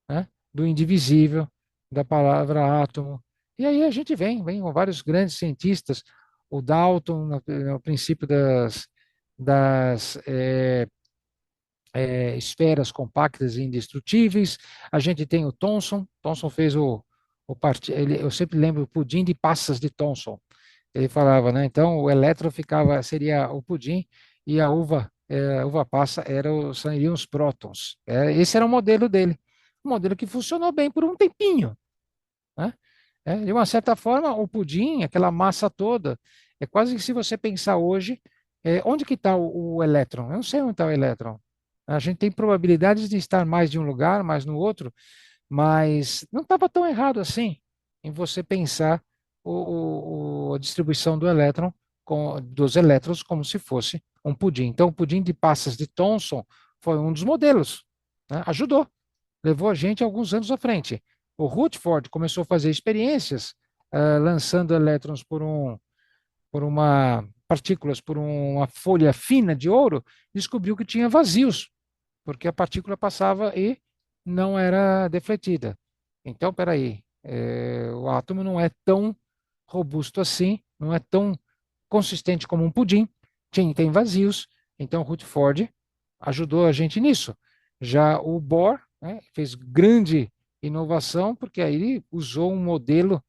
né, do indivisível, da palavra átomo. E aí a gente vem com vários grandes cientistas, o Dalton, no princípio das esferas compactas e indestrutíveis. A gente tem o Thomson. Thomson fez eu sempre lembro o pudim de passas de Thomson. Ele falava, né? Então o elétron seria o pudim e a uva passa seriam os prótons. Esse era o modelo dele, um modelo que funcionou bem por um tempinho, né? De uma certa forma, o pudim, aquela massa toda, é quase que se você pensar hoje, onde que está o elétron? Eu não sei onde está o elétron. A gente tem probabilidades de estar mais de um lugar, mais no outro, mas não estava tão errado assim em você pensar a distribuição do elétron, dos elétrons como se fosse um pudim. Então, o pudim de passas de Thomson foi um dos modelos, né? Ajudou, levou a gente alguns anos à frente. O Rutherford começou a fazer experiências, lançando elétrons por uma partículas por uma folha fina de ouro, descobriu que tinha vazios, porque a partícula passava e não era defletida. Então, peraí, o átomo não é tão robusto assim, não é tão consistente como um pudim, tem vazios, então Rutherford ajudou a gente nisso. Já o Bohr, né, fez grande inovação, porque aí ele usou um modelo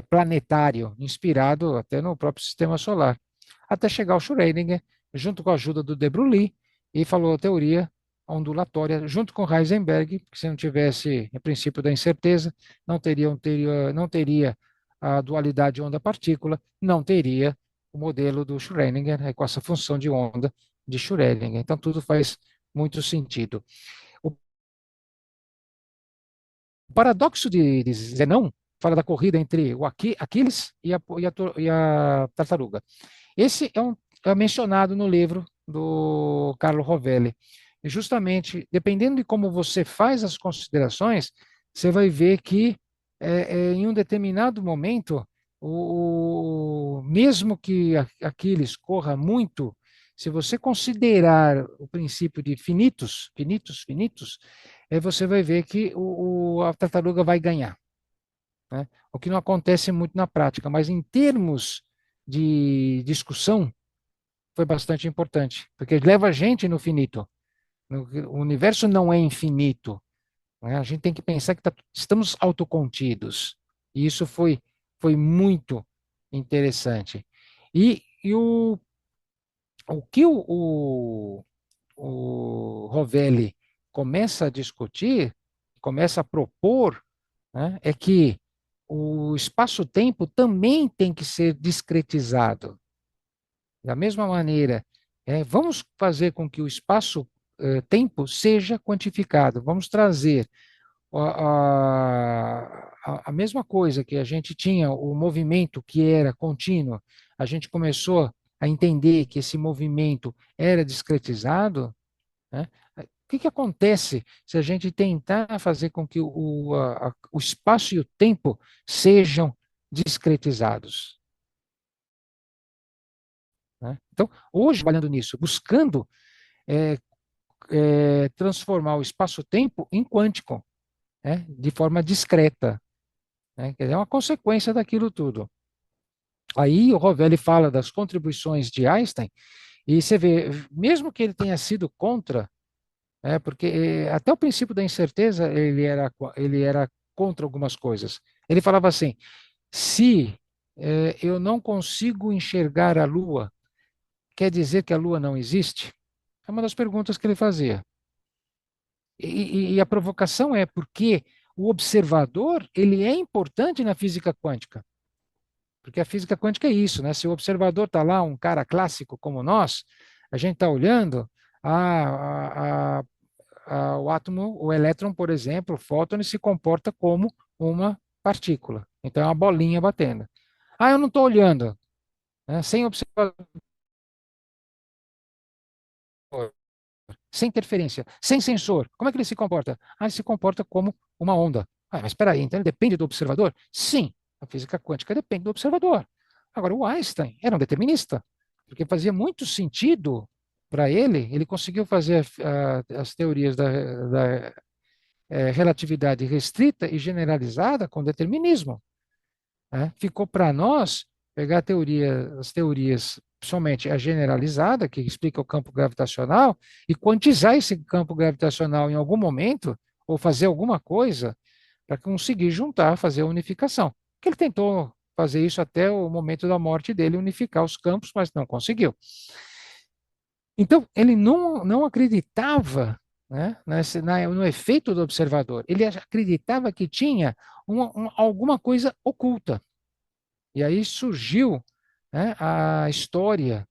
planetário, inspirado até no próprio sistema solar, até chegar ao Schrödinger, junto com a ajuda do de Broglie, e falou a teoria ondulatória, junto com Heisenberg, que se não tivesse o princípio da incerteza, não teria a dualidade onda-partícula, não teria o modelo do Schrödinger, com essa função de onda de Schrödinger. Então, tudo faz muito sentido. O paradoxo de Zenão fala da corrida entre o Aquiles e a tartaruga. Esse é mencionado no livro do Carlo Rovelli. E justamente, dependendo de como você faz as considerações, você vai ver que em um determinado momento, mesmo que Aquiles corra muito, se você considerar o princípio de finitos, finitos, finitos, você vai ver que a tartaruga vai ganhar, né? O que não acontece muito na prática, mas em termos de discussão, foi bastante importante, porque leva a gente no finito. O universo não é infinito, né? A gente tem que pensar que estamos autocontidos. E isso foi muito interessante. E o que o Rovelli começa a discutir, começa a propor, né, é que o espaço-tempo também tem que ser discretizado. Da mesma maneira, vamos fazer com que o espaço-tempo seja quantificado. Vamos trazer a mesma coisa que a gente tinha, o movimento que era contínuo, a gente começou a entender que esse movimento era discretizado, né? O que acontece se a gente tentar fazer com que o espaço e o tempo sejam discretizados, né? Então, hoje, trabalhando nisso, buscando é, transformar o espaço-tempo em quântico, né, de forma discreta, né, que é uma consequência daquilo tudo. Aí o Rovelli fala das contribuições de Einstein, e você vê, mesmo que ele tenha sido contra, porque até o princípio da incerteza ele era contra algumas coisas. Ele falava assim: se eu não consigo enxergar a Lua, quer dizer que a Lua não existe? É uma das perguntas que ele fazia. E a provocação é porque o observador ele é importante na física quântica. Porque a física quântica é isso, né? Se o observador está lá, um cara clássico como nós, a gente está olhando o átomo, o elétron, por exemplo, o fóton, ele se comporta como uma partícula. Então é uma bolinha batendo. Ah, eu não estou olhando, né? Sem observador, sem interferência, sem sensor. Como é que ele se comporta? Ah, ele se comporta como uma onda. Ah, mas espera aí, então ele depende do observador? Sim, a física quântica depende do observador. Agora, o Einstein era um determinista, porque fazia muito sentido para ele conseguiu fazer as teorias da relatividade restrita e generalizada com determinismo, né? Ficou para nós pegar as teorias somente a generalizada, que explica o campo gravitacional, e quantizar esse campo gravitacional em algum momento, ou fazer alguma coisa para conseguir juntar, fazer a unificação. Que ele tentou fazer isso até o momento da morte dele, unificar os campos, mas não conseguiu. Então, ele não acreditava, né, no efeito do observador, ele acreditava que tinha alguma coisa oculta. E aí surgiu, né, a história,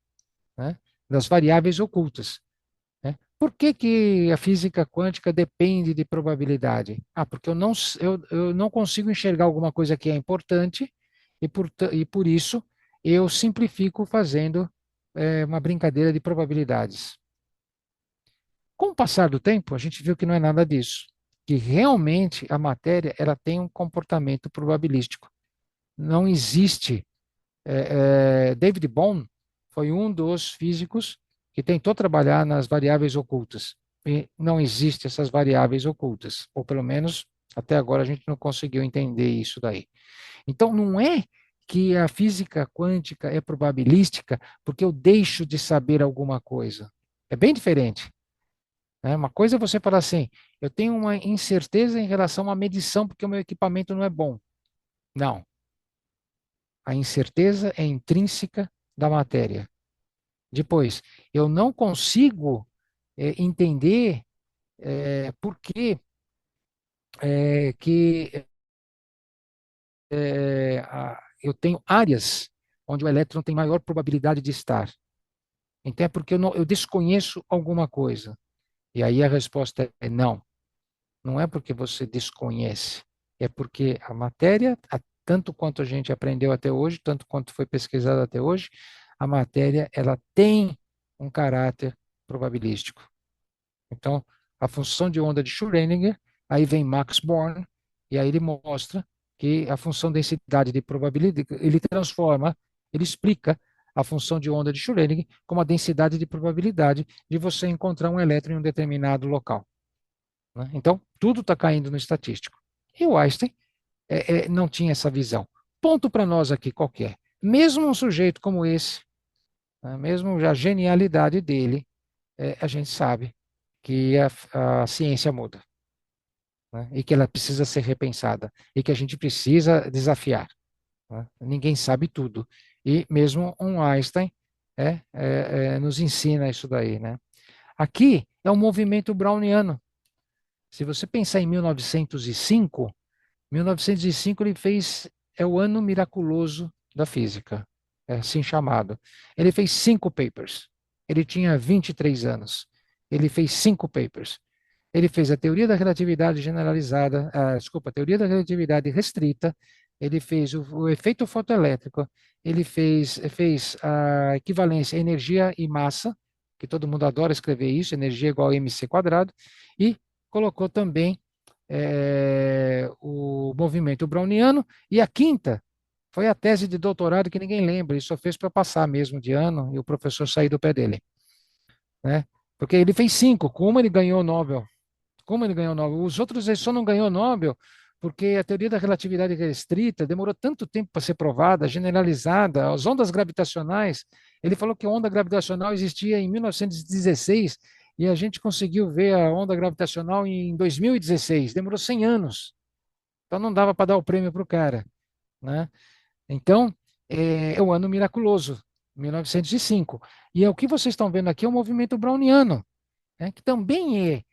né, das variáveis ocultas. Né? Por que que a física quântica depende de probabilidade? Ah, porque eu não consigo enxergar alguma coisa que é importante e por isso eu simplifico fazendo uma brincadeira de probabilidades. Com o passar do tempo, a gente viu que não é nada disso, que realmente a matéria ela tem um comportamento probabilístico. Não existe. David Bohm foi um dos físicos que tentou trabalhar nas variáveis ocultas. E não existem essas variáveis ocultas, ou pelo menos até agora a gente não conseguiu entender isso daí. Então, não é que a física quântica é probabilística porque eu deixo de saber alguma coisa. É bem diferente. Né? Uma coisa é você falar assim, eu tenho uma incerteza em relação à medição porque o meu equipamento não é bom. Não. A incerteza é intrínseca da matéria. Depois, eu não consigo entender por que, eu tenho áreas onde o elétron tem maior probabilidade de estar. Então é porque eu desconheço alguma coisa. E aí a resposta é não. Não é porque você desconhece, é porque a matéria, tanto quanto a gente aprendeu até hoje, tanto quanto foi pesquisado até hoje, a matéria ela tem um caráter probabilístico. Então, a função de onda de Schrödinger, aí vem Max Born, e aí ele mostra que a função densidade de probabilidade, ele transforma, ele explica a função de onda de Schrödinger como a densidade de probabilidade de você encontrar um elétron em um determinado local. Né? Então, tudo está caindo no estatístico. E o Einstein não tinha essa visão. Ponto para nós aqui qualquer. Mesmo um sujeito como esse, né, mesmo a genialidade dele, a gente sabe que a ciência muda, né, e que ela precisa ser repensada e que a gente precisa desafiar. Né? Ninguém sabe tudo. E mesmo um Einstein nos ensina isso daí. Né? Aqui é um movimento browniano. Se você pensar em 1905, 1905 ele fez o ano miraculoso da física, é assim chamado. Ele fez 5 papers. Ele tinha 23 anos. Ele fez 5 papers. Ele fez a teoria da relatividade generalizada, desculpa, a teoria da relatividade restrita. Ele fez o efeito fotoelétrico. Ele fez a equivalência energia e massa, que todo mundo adora escrever isso, energia igual a mc quadrado, e colocou também o movimento browniano, e a quinta foi a tese de doutorado que ninguém lembra, ele só fez para passar mesmo de ano e o professor sair do pé dele. Né? Porque ele fez 5, como ele ganhou o Nobel? Como ele ganhou o Nobel? Os outros ele só não ganhou o Nobel porque a teoria da relatividade restrita demorou tanto tempo para ser provada, generalizada, as ondas gravitacionais. Ele falou que a onda gravitacional existia em 1916 e a gente conseguiu ver a onda gravitacional em 2016. Demorou 100 anos. Então não dava para dar o prêmio para o cara. Né? Então, é o ano miraculoso, 1905. E o que vocês estão vendo aqui é o movimento browniano, né, que também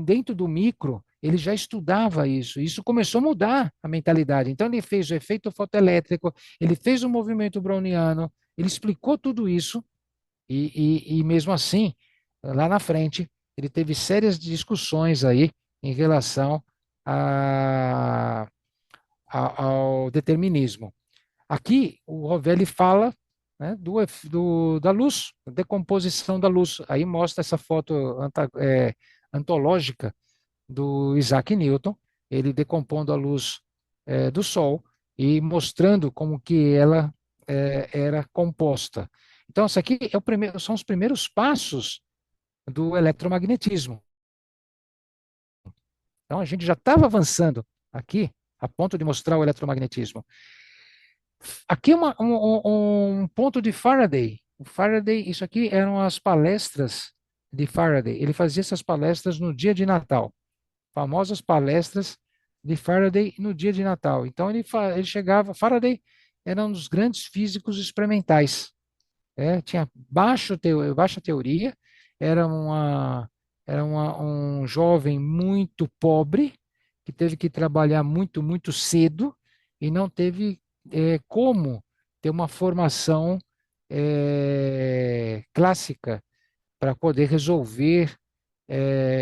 dentro do micro, ele já estudava isso. Isso começou a mudar a mentalidade. Então, ele fez o efeito fotoelétrico, ele fez o movimento browniano, ele explicou tudo isso, e mesmo assim, lá na frente, ele teve sérias discussões aí em relação a, ao determinismo. Aqui, o Rovelli fala, né, da luz, da decomposição da luz. Aí mostra essa foto antológica do Isaac Newton, ele decompondo a luz do Sol e mostrando como que ela era composta. Então, isso aqui são os primeiros passos do eletromagnetismo. Então, a gente já estava avançando aqui a ponto de mostrar o eletromagnetismo. Aqui é um ponto de Faraday, O Faraday, isso aqui eram as palestras de Faraday. Ele fazia essas palestras no dia de Natal, famosas palestras de Faraday no dia de Natal. Então ele chegava, Faraday era um dos grandes físicos experimentais. Tinha baixa teoria, era um jovem muito pobre que teve que trabalhar muito, muito cedo e não teve como ter uma formação clássica para poder resolver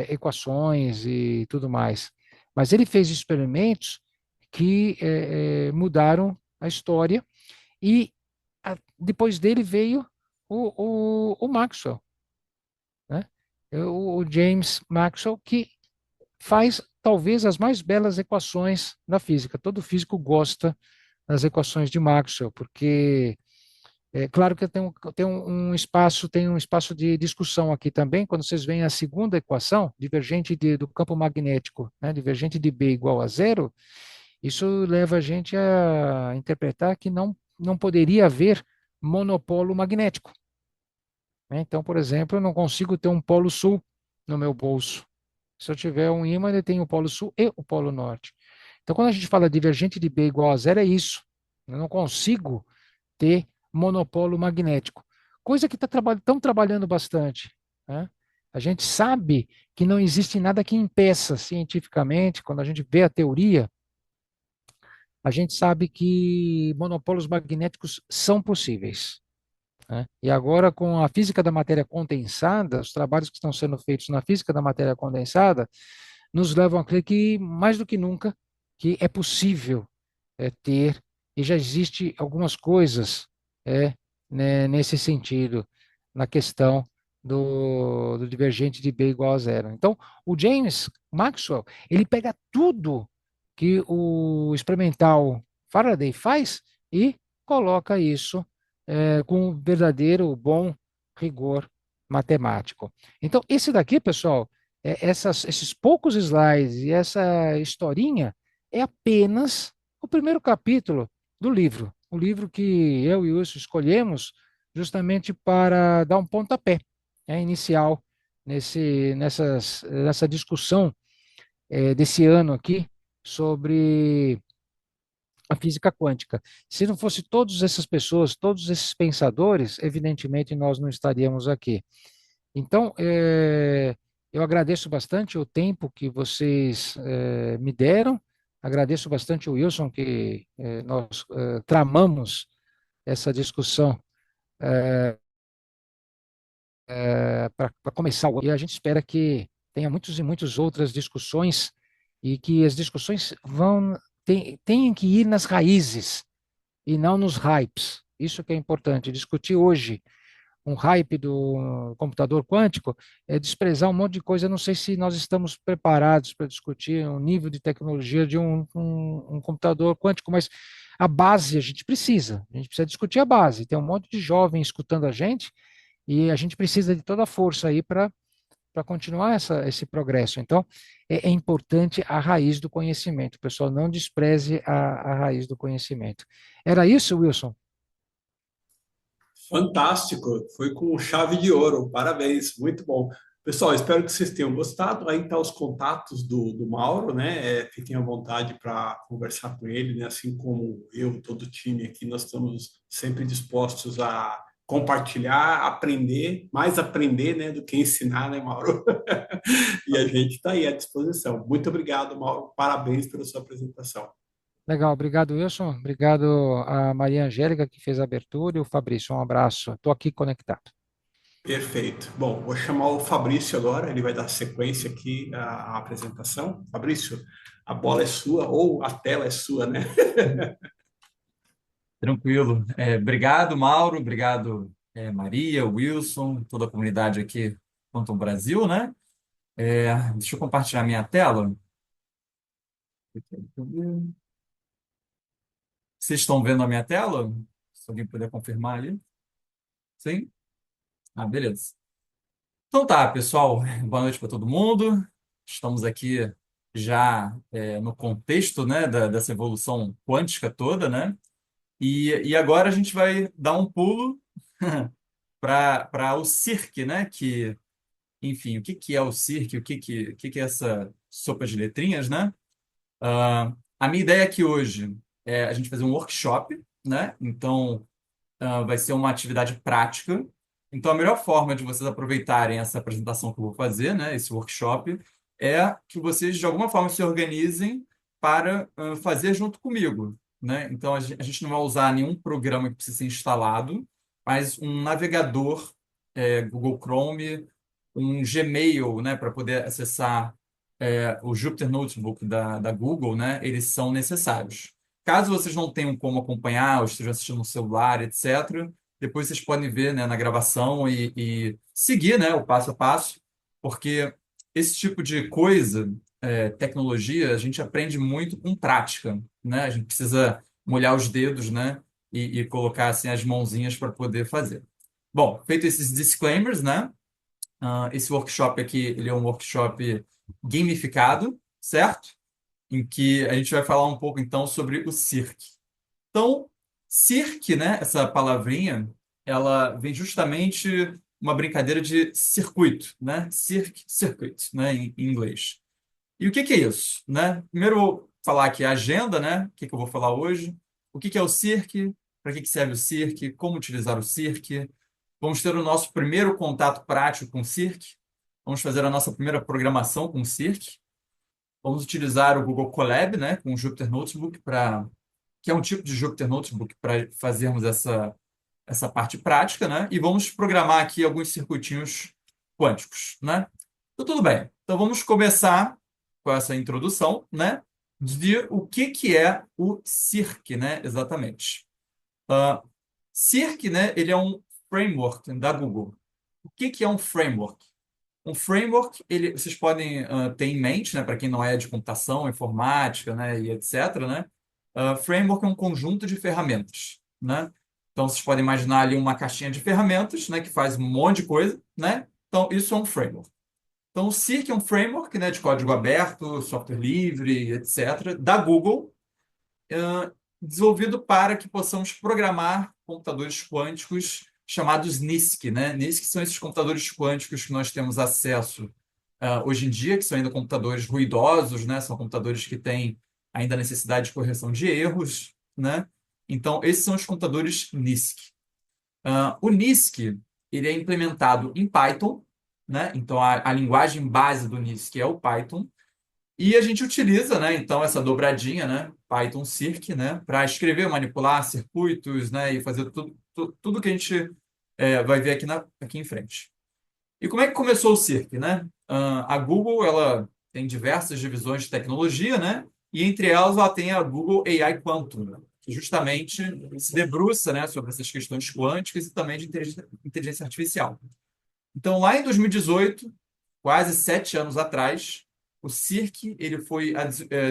equações e tudo mais. Mas ele fez experimentos que mudaram a história e depois dele veio o Maxwell, né? O James Maxwell, que faz talvez as mais belas equações da física. Todo físico gosta das equações de Maxwell, porque é claro que tem um espaço de discussão aqui também, quando vocês veem a segunda equação, divergente do campo magnético, né, divergente de B igual a zero, isso leva a gente a interpretar que não poderia haver monopolo magnético, né? Então, por exemplo, eu não consigo ter um polo sul no meu bolso. Se eu tiver um ímã, ele tem o polo sul e o polo norte. Então, quando a gente fala divergente de B igual a zero, é isso. Eu não consigo ter monopolo magnético. Coisa que estão trabalhando bastante, né? A gente sabe que não existe nada que impeça cientificamente, quando a gente vê a teoria, a gente sabe que monopolos magnéticos são possíveis, né? E agora, com a física da matéria condensada, os trabalhos que estão sendo feitos na física da matéria condensada, nos levam a crer que, mais do que nunca, que é possível ter, e já existe algumas coisas né, nesse sentido, na questão do divergente de B igual a zero. Então, o James Maxwell, ele pega tudo que o experimental Faraday faz e coloca isso com um verdadeiro bom rigor matemático. Então, esse daqui, pessoal, esses poucos slides e essa historinha é apenas o primeiro capítulo do livro. O livro que eu e o Wilson escolhemos justamente para dar um pontapé inicial nessa discussão desse ano aqui sobre a física quântica. Se não fosse todas essas pessoas, todos esses pensadores, evidentemente nós não estaríamos aqui. Então, eu agradeço bastante o tempo que vocês me deram, agradeço bastante o Wilson, que nós tramamos essa discussão para começar. E a gente espera que tenha muitas e muitas outras discussões e que as discussões tenham que ir nas raízes e não nos hypes. Isso que é importante. Discutir hoje um hype do computador quântico é desprezar um monte de coisa. Eu não sei se nós estamos preparados para discutir o nível de tecnologia de um computador quântico, mas a base a gente precisa discutir a base. Tem um monte de jovens escutando a gente e a gente precisa de toda a força aí para continuar esse progresso. Então, é importante a raiz do conhecimento. Pessoal, não despreze a raiz do conhecimento. Era isso, Wilson? Fantástico, foi com chave de ouro, parabéns, muito bom. Pessoal, espero que vocês tenham gostado. Aí estão os contatos do Mauro, né? Fiquem à vontade para conversar com ele, né? Assim como eu, todo o time aqui, nós estamos sempre dispostos a compartilhar, aprender, mais aprender, né, do que ensinar, né, Mauro? E a gente está aí à disposição. Muito obrigado, Mauro. Parabéns pela sua apresentação. Legal, obrigado, Wilson. Obrigado a Maria Angélica, que fez a abertura, e o Fabrício. Um abraço. Estou aqui conectado. Perfeito. Bom, vou chamar o Fabrício agora, ele vai dar sequência aqui à apresentação. Fabrício, a bola é sua ou a tela é sua, né? Tranquilo. Obrigado, Mauro. Obrigado, Maria, Wilson, toda a comunidade aqui Quantum Brasil, né? Deixa eu compartilhar minha tela. Vocês estão vendo a minha tela? Se alguém puder confirmar ali. Sim? Ah, beleza. Então tá, pessoal. Boa noite para todo mundo. Estamos aqui já no contexto, né, dessa evolução quântica toda, né? E agora a gente vai dar um pulo para o Cirque, né? Enfim, o que que é o Cirque, o que que é essa sopa de letrinhas, né? A minha ideia aqui hoje é a gente fazer um workshop, né? Então, vai ser uma atividade prática. Então, a melhor forma de vocês aproveitarem essa apresentação que eu vou fazer, né, esse workshop, é que vocês, de alguma forma, se organizem para fazer junto comigo, né? Então, a gente não vai usar nenhum programa que precisa ser instalado, mas um navegador, Google Chrome, um Gmail, né, para poder acessar o Jupyter Notebook da Google, né, eles são necessários. Caso vocês não tenham como acompanhar, ou estejam assistindo no celular, etc., depois vocês podem ver, né, na gravação e seguir, né, o passo a passo, porque esse tipo de coisa, tecnologia, a gente aprende muito com prática, né? A gente precisa molhar os dedos, né, e colocar assim as mãozinhas para poder fazer. Bom, feito esses disclaimers, né? Esse workshop aqui, ele é um workshop gamificado, certo? Em que a gente vai falar um pouco então sobre o Cirque. Então, Cirque, né, essa palavrinha, ela vem justamente uma brincadeira de circuito, né? Circuit, né, em inglês. E o que que é isso, né? Primeiro, eu vou falar aqui a agenda, né? O que que eu vou falar hoje? O que que é o Cirque? Para que que serve o Cirque? Como utilizar o Cirque? Vamos ter o nosso primeiro contato prático com o Cirque. Vamos fazer a nossa primeira programação com o Cirque. Vamos utilizar o Google Colab, né, com o Jupyter Notebook, que é um tipo de Jupyter Notebook para fazermos essa parte prática, né? E vamos programar aqui alguns circuitinhos quânticos, né? Então, tudo bem. Então, vamos começar com essa introdução, né? De o que que é o Cirque, né? Exatamente. Uh, Cirque, né? Ele é um framework da Google. O que que é um framework? Um framework, vocês podem ter em mente, né, para quem não é de computação, informática, né, e etc., né? Framework é um conjunto de ferramentas, né? Então, vocês podem imaginar ali uma caixinha de ferramentas, né, que faz um monte de coisa, né? Então, isso é um framework. Então, o Cirque é um framework, né, de código aberto, software livre, etc., da Google, desenvolvido para que possamos programar computadores quânticos chamados NISQ, né? NISQ são esses computadores quânticos que nós temos acesso hoje em dia, que são ainda computadores ruidosos, né? São computadores que têm ainda necessidade de correção de erros, né? Então, esses são os computadores NISQ. O NISQ, ele é implementado em Python, né? Então, a linguagem base do NISQ é o Python, e a gente utiliza, né, então, essa dobradinha, né, Python Cirque, né, para escrever, manipular circuitos, né, e fazer tudo que a gente vai ver aqui em frente. E como é que começou o Cirque, né? A Google, ela tem diversas divisões de tecnologia, né, e entre elas ela tem a Google AI Quantum, né, que justamente se debruça, né, sobre essas questões quânticas e também de inteligência artificial. Então, lá em 2018, quase 7 anos atrás, o Cirque ele foi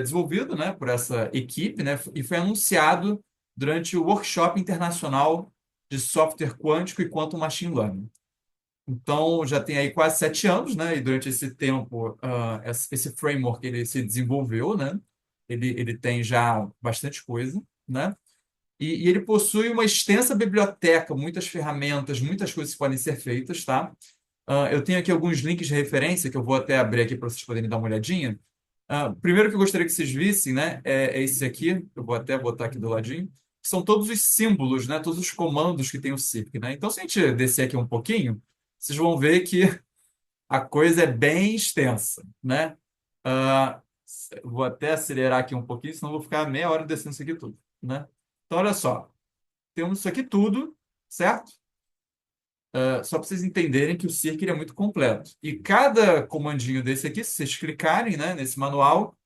desenvolvido, né, por essa equipe, né, e foi anunciado durante o Workshop Internacional de Software Quântico e Quantum Machine Learning. Então, já tem aí quase 7 anos, né, e durante esse tempo, esse framework ele se desenvolveu, né, ele tem já bastante coisa, né, e ele possui uma extensa biblioteca, muitas ferramentas, muitas coisas que podem ser feitas, tá? Eu tenho aqui alguns links de referência que eu vou até abrir aqui para vocês poderem dar uma olhadinha. Primeiro que eu gostaria que vocês vissem, né, é esse aqui, eu vou até botar aqui do ladinho, que são todos os símbolos, né, todos os comandos que tem o Cirque, né? Então, se a gente descer aqui um pouquinho, vocês vão ver que a coisa é bem extensa, né? Ah, vou até acelerar aqui um pouquinho, senão eu vou ficar meia hora descendo isso aqui tudo, né? Então, olha só, temos isso aqui tudo, certo? Só para vocês entenderem que o Cirque ele é muito completo. E cada comandinho desse aqui, se vocês clicarem, né, nesse manual,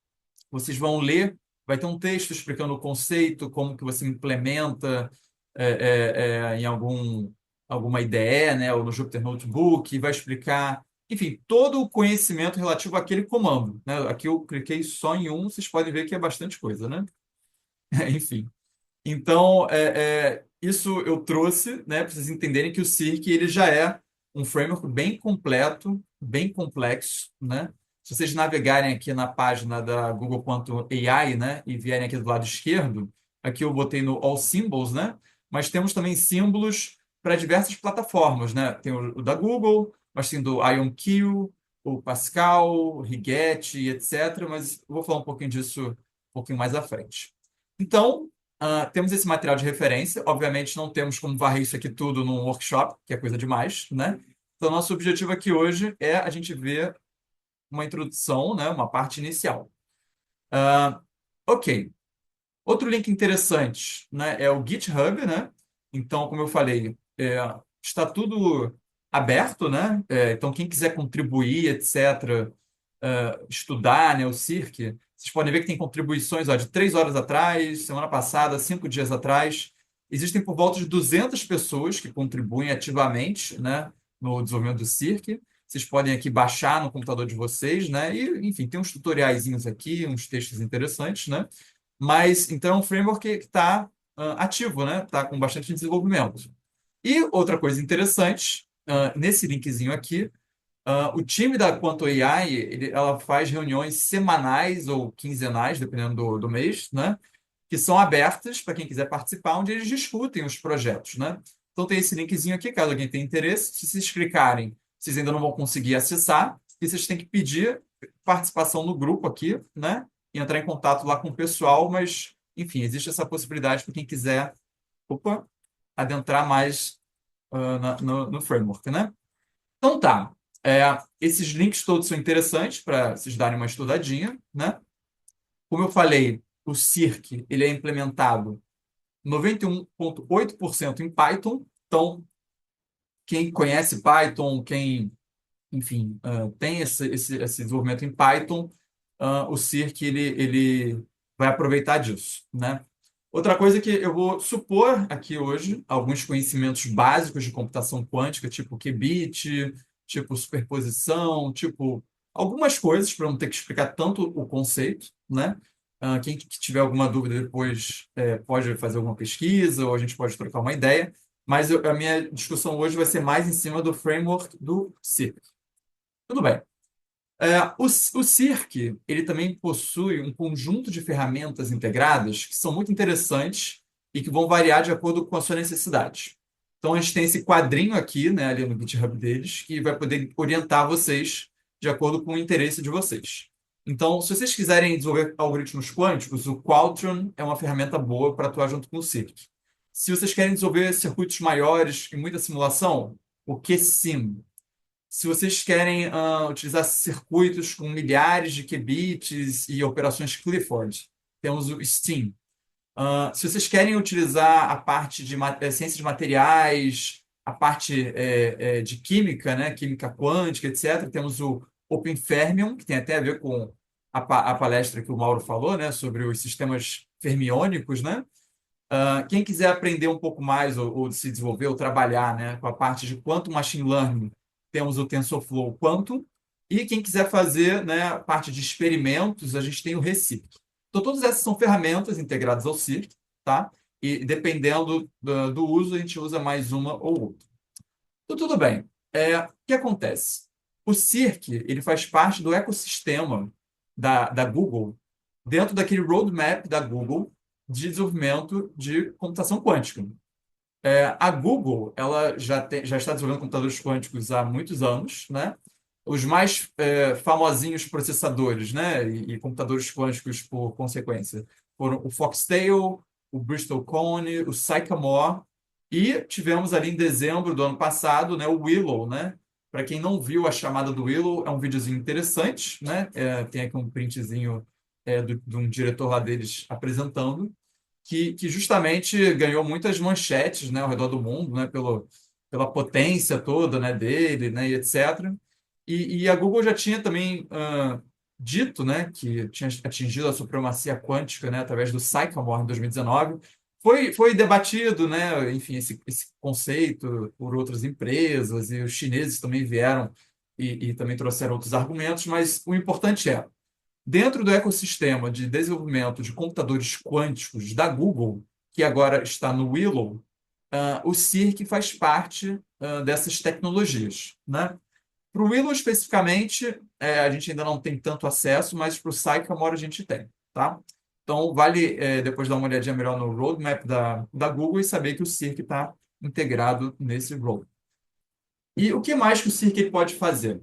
vocês vão ler, vai ter um texto explicando o conceito, como que você implementa em alguma IDE, né, ou no Jupyter Notebook, vai explicar, enfim, todo o conhecimento relativo àquele comando, né? Aqui eu cliquei só em um, vocês podem ver que é bastante coisa, né? Enfim. Então, isso eu trouxe, né, para vocês entenderem que o Cirque ele já é um framework bem completo, bem complexo, né? Se vocês navegarem aqui na página da Google Quantum AI, né, e vierem aqui do lado esquerdo, aqui eu botei no All Symbols, né? Mas temos também símbolos para diversas plataformas, né? Tem o da Google, mas tem do IonQ, o Pascal, o Rigetti, etc. Mas eu vou falar um pouquinho disso um pouquinho mais à frente. Então, temos esse material de referência. Obviamente, não temos como varrer isso aqui tudo num workshop, que é coisa demais, né? Então, nosso objetivo aqui hoje é a gente ver uma introdução, né? Uma parte inicial. Ok. Outro link interessante, né, é o GitHub, né? Então, como eu falei, está tudo aberto, né? Então, quem quiser contribuir, etc., estudar, né, o CIRC, vocês podem ver que tem contribuições, ó, de 3 horas atrás, semana passada, 5 dias atrás. Existem por volta de 200 pessoas que contribuem ativamente, né, no desenvolvimento do CIRC. Vocês podem aqui baixar no computador de vocês, né? E, enfim, tem uns tutoriaizinhos aqui, uns textos interessantes, né? Mas, então, é um framework que está ativo, né? Está com bastante desenvolvimento. E outra coisa interessante, nesse linkzinho aqui, o time da Quanto AI, ela faz reuniões semanais ou quinzenais, dependendo do mês, né? Que são abertas para quem quiser participar, onde eles discutem os projetos, né? Então tem esse linkzinho aqui, caso alguém tenha interesse. Se vocês clicarem, vocês ainda não vão conseguir acessar, e vocês têm que pedir participação no grupo aqui, né? E entrar em contato lá com o pessoal, mas, enfim, existe essa possibilidade para quem quiser, adentrar mais no framework, né? Então tá. Esses links todos são interessantes para vocês darem uma estudadinha, né? Como eu falei, o CIRC ele é implementado 91,8% em Python. Então, quem conhece Python, quem, enfim, tem esse desenvolvimento em Python, o CIRC ele vai aproveitar disso, né? Outra coisa que eu vou supor aqui hoje, alguns conhecimentos básicos de computação quântica, tipo qubit, tipo superposição, tipo algumas coisas para não ter que explicar tanto o conceito, né? Quem tiver alguma dúvida depois pode fazer alguma pesquisa ou a gente pode trocar uma ideia, mas a minha discussão hoje vai ser mais em cima do framework do CIRC. Tudo bem. O CIRC, ele também possui um conjunto de ferramentas integradas que são muito interessantes e que vão variar de acordo com a sua necessidade. Então, a gente tem esse quadrinho aqui, né, ali no GitHub deles, que vai poder orientar vocês de acordo com o interesse de vocês. Então, se vocês quiserem desenvolver algoritmos quânticos, o Qualtron é uma ferramenta boa para atuar junto com o CIRC. Se vocês querem desenvolver circuitos maiores e muita simulação, o QSIM. Se vocês querem utilizar circuitos com milhares de qubits e operações Clifford, temos o STEAM. Se vocês querem utilizar a parte de ciência de materiais, a parte de química, né, química quântica, etc., temos o OpenFermion, que tem até a ver com a palestra que o Mauro falou, né, sobre os sistemas fermiônicos, né? Quem quiser aprender um pouco mais ou se desenvolver ou trabalhar, né, com a parte de Quantum Machine Learning, temos o TensorFlow Quantum. E quem quiser fazer, né, a parte de experimentos, a gente tem o ReCirc. Então, todas essas são ferramentas integradas ao CIRC, tá? E dependendo do uso, a gente usa mais uma ou outra. Então, tudo bem. O que acontece? O CIRC ele faz parte do ecossistema da Google, dentro daquele roadmap da Google de desenvolvimento de computação quântica. A Google ela já está desenvolvendo computadores quânticos há muitos anos, né? Os mais famosinhos processadores, né? E computadores quânticos por consequência foram o Foxtail, o Bristol Cone, o Sycamore e tivemos ali em dezembro do ano passado, né, o Willow, né? Para quem não viu a chamada do Willow, é um videozinho interessante, né? Tem aqui um printzinho de um diretor lá deles apresentando que justamente ganhou muitas manchetes, né, ao redor do mundo, né, pela potência toda, né, dele, né, e etc. E a Google já tinha também dito, né, que tinha atingido a supremacia quântica, né, através do Sycamore em 2019. Foi debatido, né, enfim, esse conceito por outras empresas, e os chineses também vieram e também trouxeram outros argumentos, mas o importante dentro do ecossistema de desenvolvimento de computadores quânticos da Google, que agora está no Willow, o CIRC faz parte dessas tecnologias, né? Para o Willow especificamente, a gente ainda não tem tanto acesso, mas para o Sycamore a gente tem, tá? Então, vale depois dar uma olhadinha melhor no roadmap da Google e saber que o CIRC está integrado nesse role. E o que mais que o Circuit pode fazer?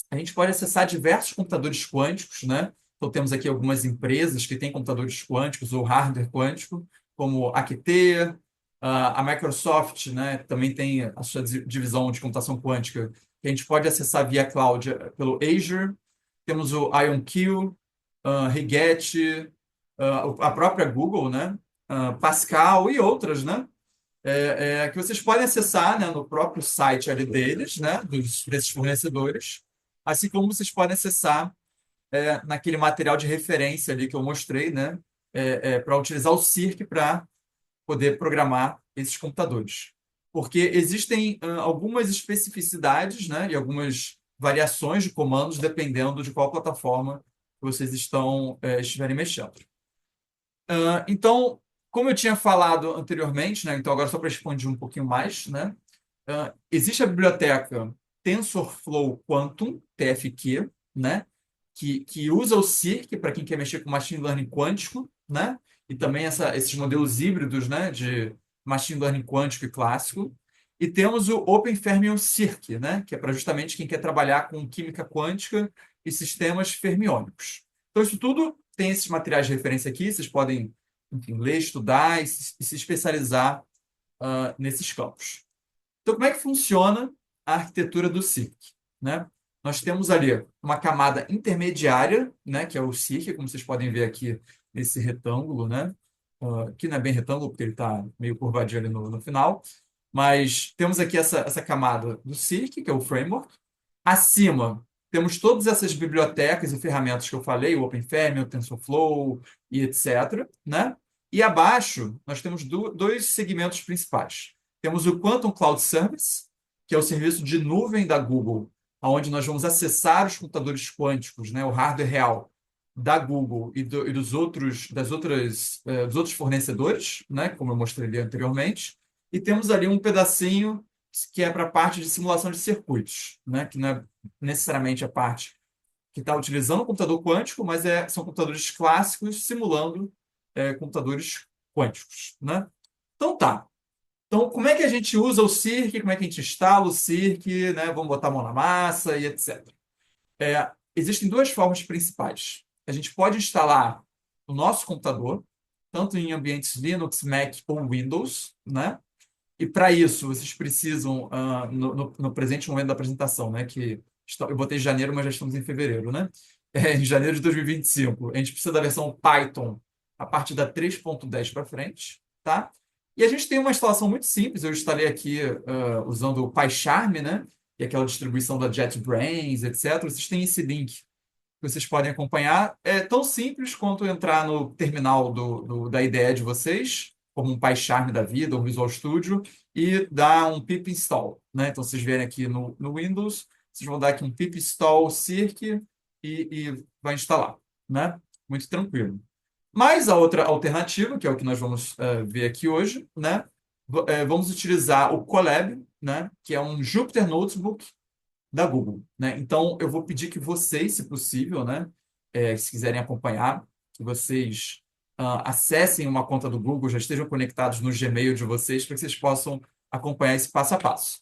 A gente pode acessar diversos computadores quânticos, né? Então, temos aqui algumas empresas que têm computadores quânticos ou hardware quântico, como a QT, a Microsoft, né? Também tem a sua divisão de computação quântica, que a gente pode acessar via cloud pelo Azure. Temos o IonQ, Rigetti, a própria Google, né? Pascal e outras, né? Que vocês podem acessar, né, no próprio site ali deles, né, desses fornecedores, assim como vocês podem acessar naquele material de referência ali que eu mostrei, né, para utilizar o Circ para poder programar esses computadores. Porque existem algumas especificidades, né, e algumas variações de comandos dependendo de qual plataforma vocês estiverem mexendo. Então, como eu tinha falado anteriormente, né, então agora só para expandir um pouquinho mais, né, existe a biblioteca TensorFlow Quantum, TFQ, né, que usa o Circ para quem quer mexer com machine learning quântico, né, e também esses modelos híbridos, né, de machine learning quântico e clássico. E temos o OpenFermion Circ, né, que é para justamente quem quer trabalhar com química quântica e sistemas fermiônicos. Então, isso tudo tem esses materiais de referência aqui, vocês podem, enfim, ler, estudar e se especializar nesses campos. Então, como é que funciona a arquitetura do Circ, né? Nós temos ali uma camada intermediária, né, que é o Circ, como vocês podem ver aqui nesse retângulo, né? Que não é bem retângulo, porque ele está meio curvadinho ali no final. Mas temos aqui essa camada do Circ, que é o framework. Acima, temos todas essas bibliotecas e ferramentas que eu falei, o OpenFermi, o TensorFlow e etc., né? E abaixo, nós temos dois segmentos principais. Temos o Quantum Cloud Service, que é o serviço de nuvem da Google, onde nós vamos acessar os computadores quânticos, né, o hardware real da Google e dos outros fornecedores, né, como eu mostrei ali anteriormente. E temos ali um pedacinho que é para a parte de simulação de circuitos, né, que não é necessariamente a parte que está utilizando o computador quântico, mas são computadores clássicos simulando computadores quânticos, né? Então tá. Então, como é que a gente usa o Circ? Como é que a gente instala o Circ? Né? Vamos botar a mão na massa e etc. Existem duas formas principais. A gente pode instalar o nosso computador, tanto em ambientes Linux, Mac ou Windows, né? E para isso, vocês precisam, no presente momento da apresentação, né? Eu botei janeiro, mas já estamos em fevereiro, né? Em janeiro de 2025. A gente precisa da versão Python a partir da 3.10 para frente, tá? E a gente tem uma instalação muito simples. Eu instalei aqui usando o PyCharm, né? E aquela distribuição da JetBrains, etc. Vocês têm esse link que vocês podem acompanhar. É tão simples quanto entrar no terminal da IDE de vocês, como um PyCharm da vida, um Visual Studio, e dar um pip install, né? Então, vocês vierem aqui no Windows, vocês vão dar aqui um pip install Circ e vai instalar, né? Muito tranquilo. Mas a outra alternativa, que é o que nós vamos ver aqui hoje, né? Vamos utilizar o Colab, né? Que é um Jupyter Notebook da Google, né? Então, eu vou pedir que vocês, se possível, né? Se quiserem acompanhar, que vocês acessem uma conta do Google, já estejam conectados no Gmail de vocês, para que vocês possam acompanhar esse passo a passo.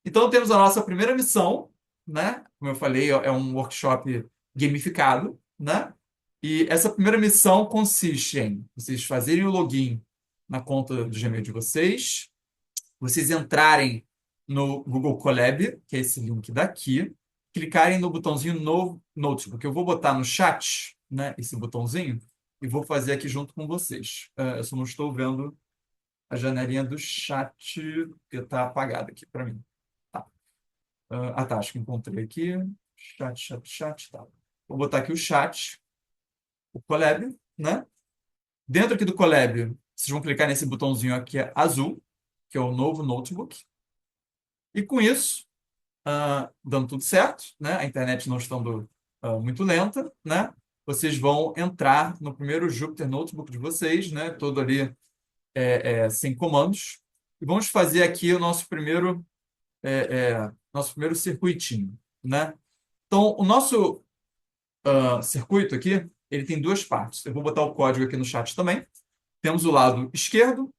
Então, temos a nossa primeira missão, né? Como eu falei, é um workshop gamificado, né? E essa primeira missão consiste em vocês fazerem o login na conta do Gmail de vocês, vocês entrarem no Google Colab, que é esse link daqui, clicarem no botãozinho Novo Notebook. Eu vou botar no chat, né, esse botãozinho, e vou fazer aqui junto com vocês. Eu só não estou vendo a janelinha do chat, que está apagada aqui para mim. Tá. Tá, acho que encontrei aqui. Chat, tá. Vou botar aqui o chat, o Colab, né? Dentro aqui do Colab, vocês vão clicar nesse botãozinho aqui azul, que é o novo notebook. E com isso, dando tudo certo, né? A internet não estando muito lenta, né? Vocês vão entrar no primeiro Jupyter Notebook de vocês, né? Todo ali sem comandos. E vamos fazer aqui o nosso primeiro circuitinho, né? Então, o nosso circuito aqui, ele tem duas partes. Eu vou botar o código aqui no chat também. Temos o lado esquerdo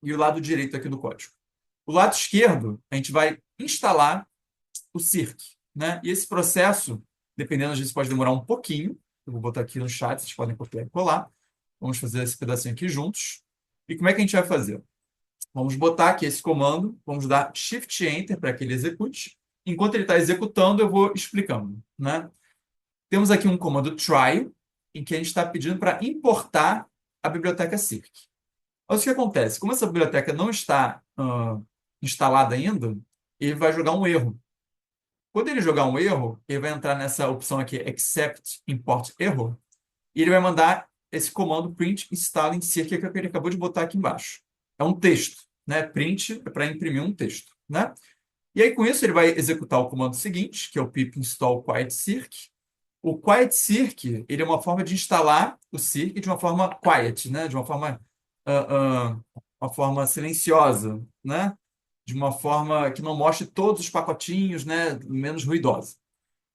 e o lado direito aqui do código. O lado esquerdo, a gente vai instalar o Circ, né? E esse processo, dependendo, às vezes pode demorar um pouquinho. Eu vou botar aqui no chat, vocês podem copiar e colar. Vamos fazer esse pedacinho aqui juntos. E como é que a gente vai fazer? Vamos botar aqui esse comando, vamos dar Shift Enter para que ele execute. Enquanto ele está executando, eu vou explicando, né? Temos aqui um comando try, em que a gente está pedindo para importar a biblioteca Circ. Mas o que acontece? Como essa biblioteca não está instalada ainda, ele vai jogar um erro. Quando ele jogar um erro, ele vai entrar nessa opção aqui, Except Import Error, e ele vai mandar esse comando print installing Circ, que é o que ele acabou de botar aqui embaixo. É um texto, né? Print é para imprimir um texto, né? E aí, com isso, ele vai executar o comando seguinte, que é o pip install quiet circ. O quiet circ, ele é uma forma de instalar o circ de uma forma quiet, né? De uma forma silenciosa, né? De uma forma que não mostre todos os pacotinhos, né? Menos ruidosa.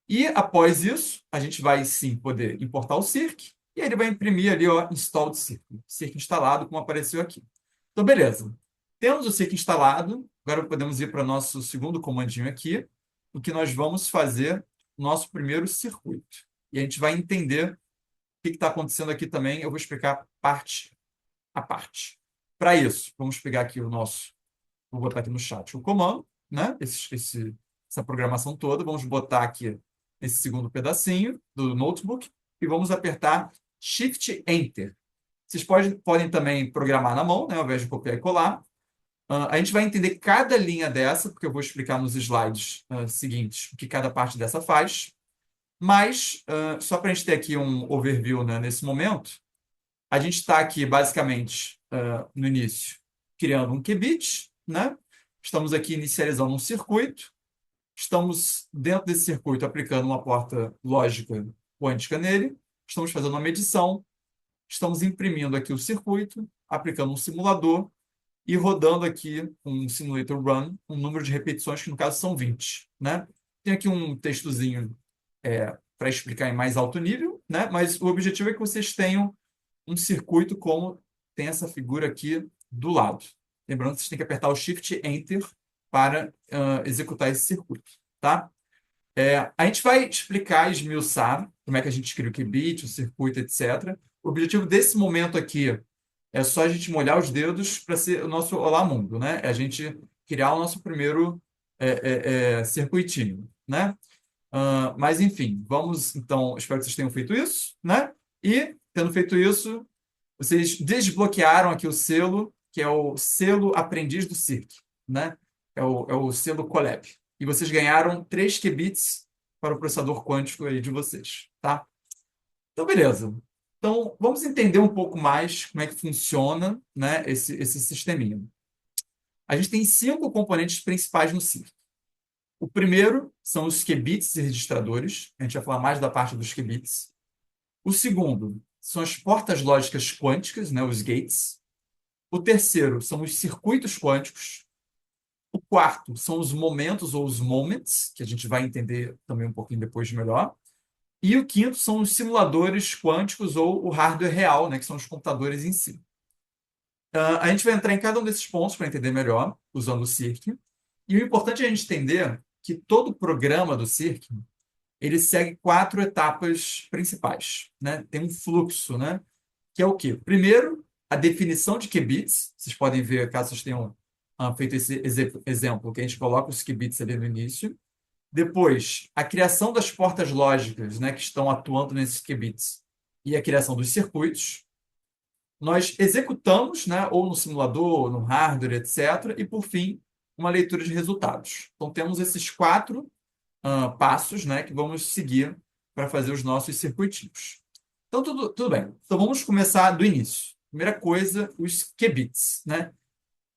E após isso, a gente vai sim poder importar o circ, e aí ele vai imprimir ali, ó, installed circ, circ instalado, como apareceu aqui. Então, beleza. Temos o circ instalado, agora podemos ir para o nosso segundo comandinho aqui, o que nós vamos fazer nosso primeiro circuito. E a gente vai entender o que está acontecendo aqui também, eu vou explicar parte a parte. Para isso, vamos pegar aqui vou botar aqui no chat o comando, né? Essa programação toda, vamos botar aqui esse segundo pedacinho do notebook e vamos apertar Shift Enter. Vocês podem também programar na mão, né, ao invés de copiar e colar. A gente vai entender cada linha dessa, porque eu vou explicar nos slides seguintes o que cada parte dessa faz. Mas, só para a gente ter aqui um overview, né, nesse momento, a gente está aqui, basicamente, no início, criando um qubit, né? Estamos aqui inicializando um circuito. Estamos, dentro desse circuito, aplicando uma porta lógica quântica nele. Estamos fazendo uma medição. Estamos imprimindo aqui o circuito, aplicando um simulador e rodando aqui um simulator run, um número de repetições que, no caso, são 20, né? Tem aqui um textozinho para explicar em mais alto nível, né? Mas o objetivo é que vocês tenham um circuito como tem essa figura aqui do lado. Lembrando que vocês têm que apertar o Shift Enter para executar esse circuito, tá? A gente vai explicar e esmiuçar como é que a gente cria o qubit, o circuito, etc. O objetivo desse momento aqui é só a gente molhar os dedos para ser o nosso Olá Mundo, né? É a gente criar o nosso primeiro circuitinho, né? Mas, enfim, vamos, então, espero que vocês tenham feito isso, né? E, tendo feito isso, vocês desbloquearam aqui o selo, que é o selo Aprendiz do Circ, né? É o selo Colab. E vocês ganharam 3 qubits para o processador quântico aí de vocês, tá? Então, beleza. Então, vamos entender um pouco mais como é que funciona, né, esse sisteminha. A gente tem 5 componentes principais no Circ. O primeiro são os qubits e registradores. A gente vai falar mais da parte dos qubits. O segundo são as portas lógicas quânticas, né, os gates. O terceiro são os circuitos quânticos. O quarto são os momentos ou os moments, que a gente vai entender também um pouquinho depois melhor. E o quinto são os simuladores quânticos ou o hardware real, né, que são os computadores em si. A gente vai entrar em cada um desses pontos para entender melhor, usando o Circ. E o importante é a gente entender que todo programa do Circ, ele segue 4 etapas principais, né? Tem um fluxo, né? Que é o quê? Primeiro, a definição de qubits. Vocês podem ver, caso vocês tenham feito esse exemplo, que a gente coloca os qubits ali no início. Depois, a criação das portas lógicas, né, que estão atuando nesses qubits e a criação dos circuitos. Nós executamos, né, ou no simulador, ou no hardware, etc. E, por fim, uma leitura de resultados. Então, temos esses 4 passos, né, que vamos seguir para fazer os nossos circuitinhos. Então, tudo bem. Então, vamos começar do início. Primeira coisa, os qubits, né?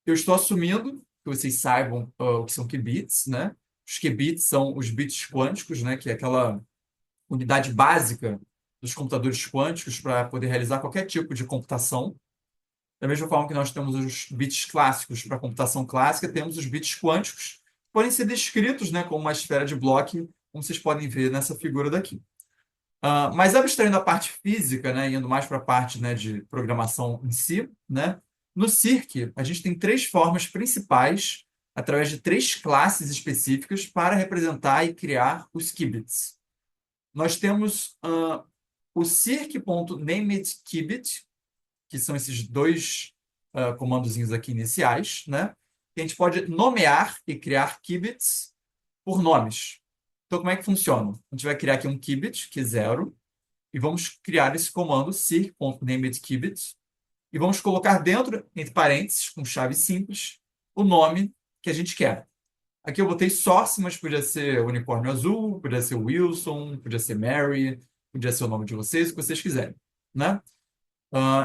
Eu estou assumindo que vocês saibam o que são qubits, né? Os qubits são os bits quânticos, né, que é aquela unidade básica dos computadores quânticos para poder realizar qualquer tipo de computação. Da mesma forma que nós temos os bits clássicos para computação clássica, temos os bits quânticos, que podem ser descritos, né, como uma esfera de Bloch, como vocês podem ver nessa figura daqui. Mas abstraindo a parte física, né, indo mais para a parte, né, de programação em si, né, no Circ, a gente tem 3 formas principais através de 3 classes específicas para representar e criar os qubits. Nós temos o circ.namedQubit, que são esses 2 comandozinhos aqui iniciais, né? Que a gente pode nomear e criar qubits por nomes. Então, como é que funciona? A gente vai criar aqui um qubit, que é 0, e vamos criar esse comando circ.namedQubit, e vamos colocar dentro, entre parênteses, com chave simples, o nome que a gente quer. Aqui eu botei source, mas podia ser unicórnio azul, podia ser Wilson, podia ser Mary, podia ser o nome de vocês, o que vocês quiserem, né?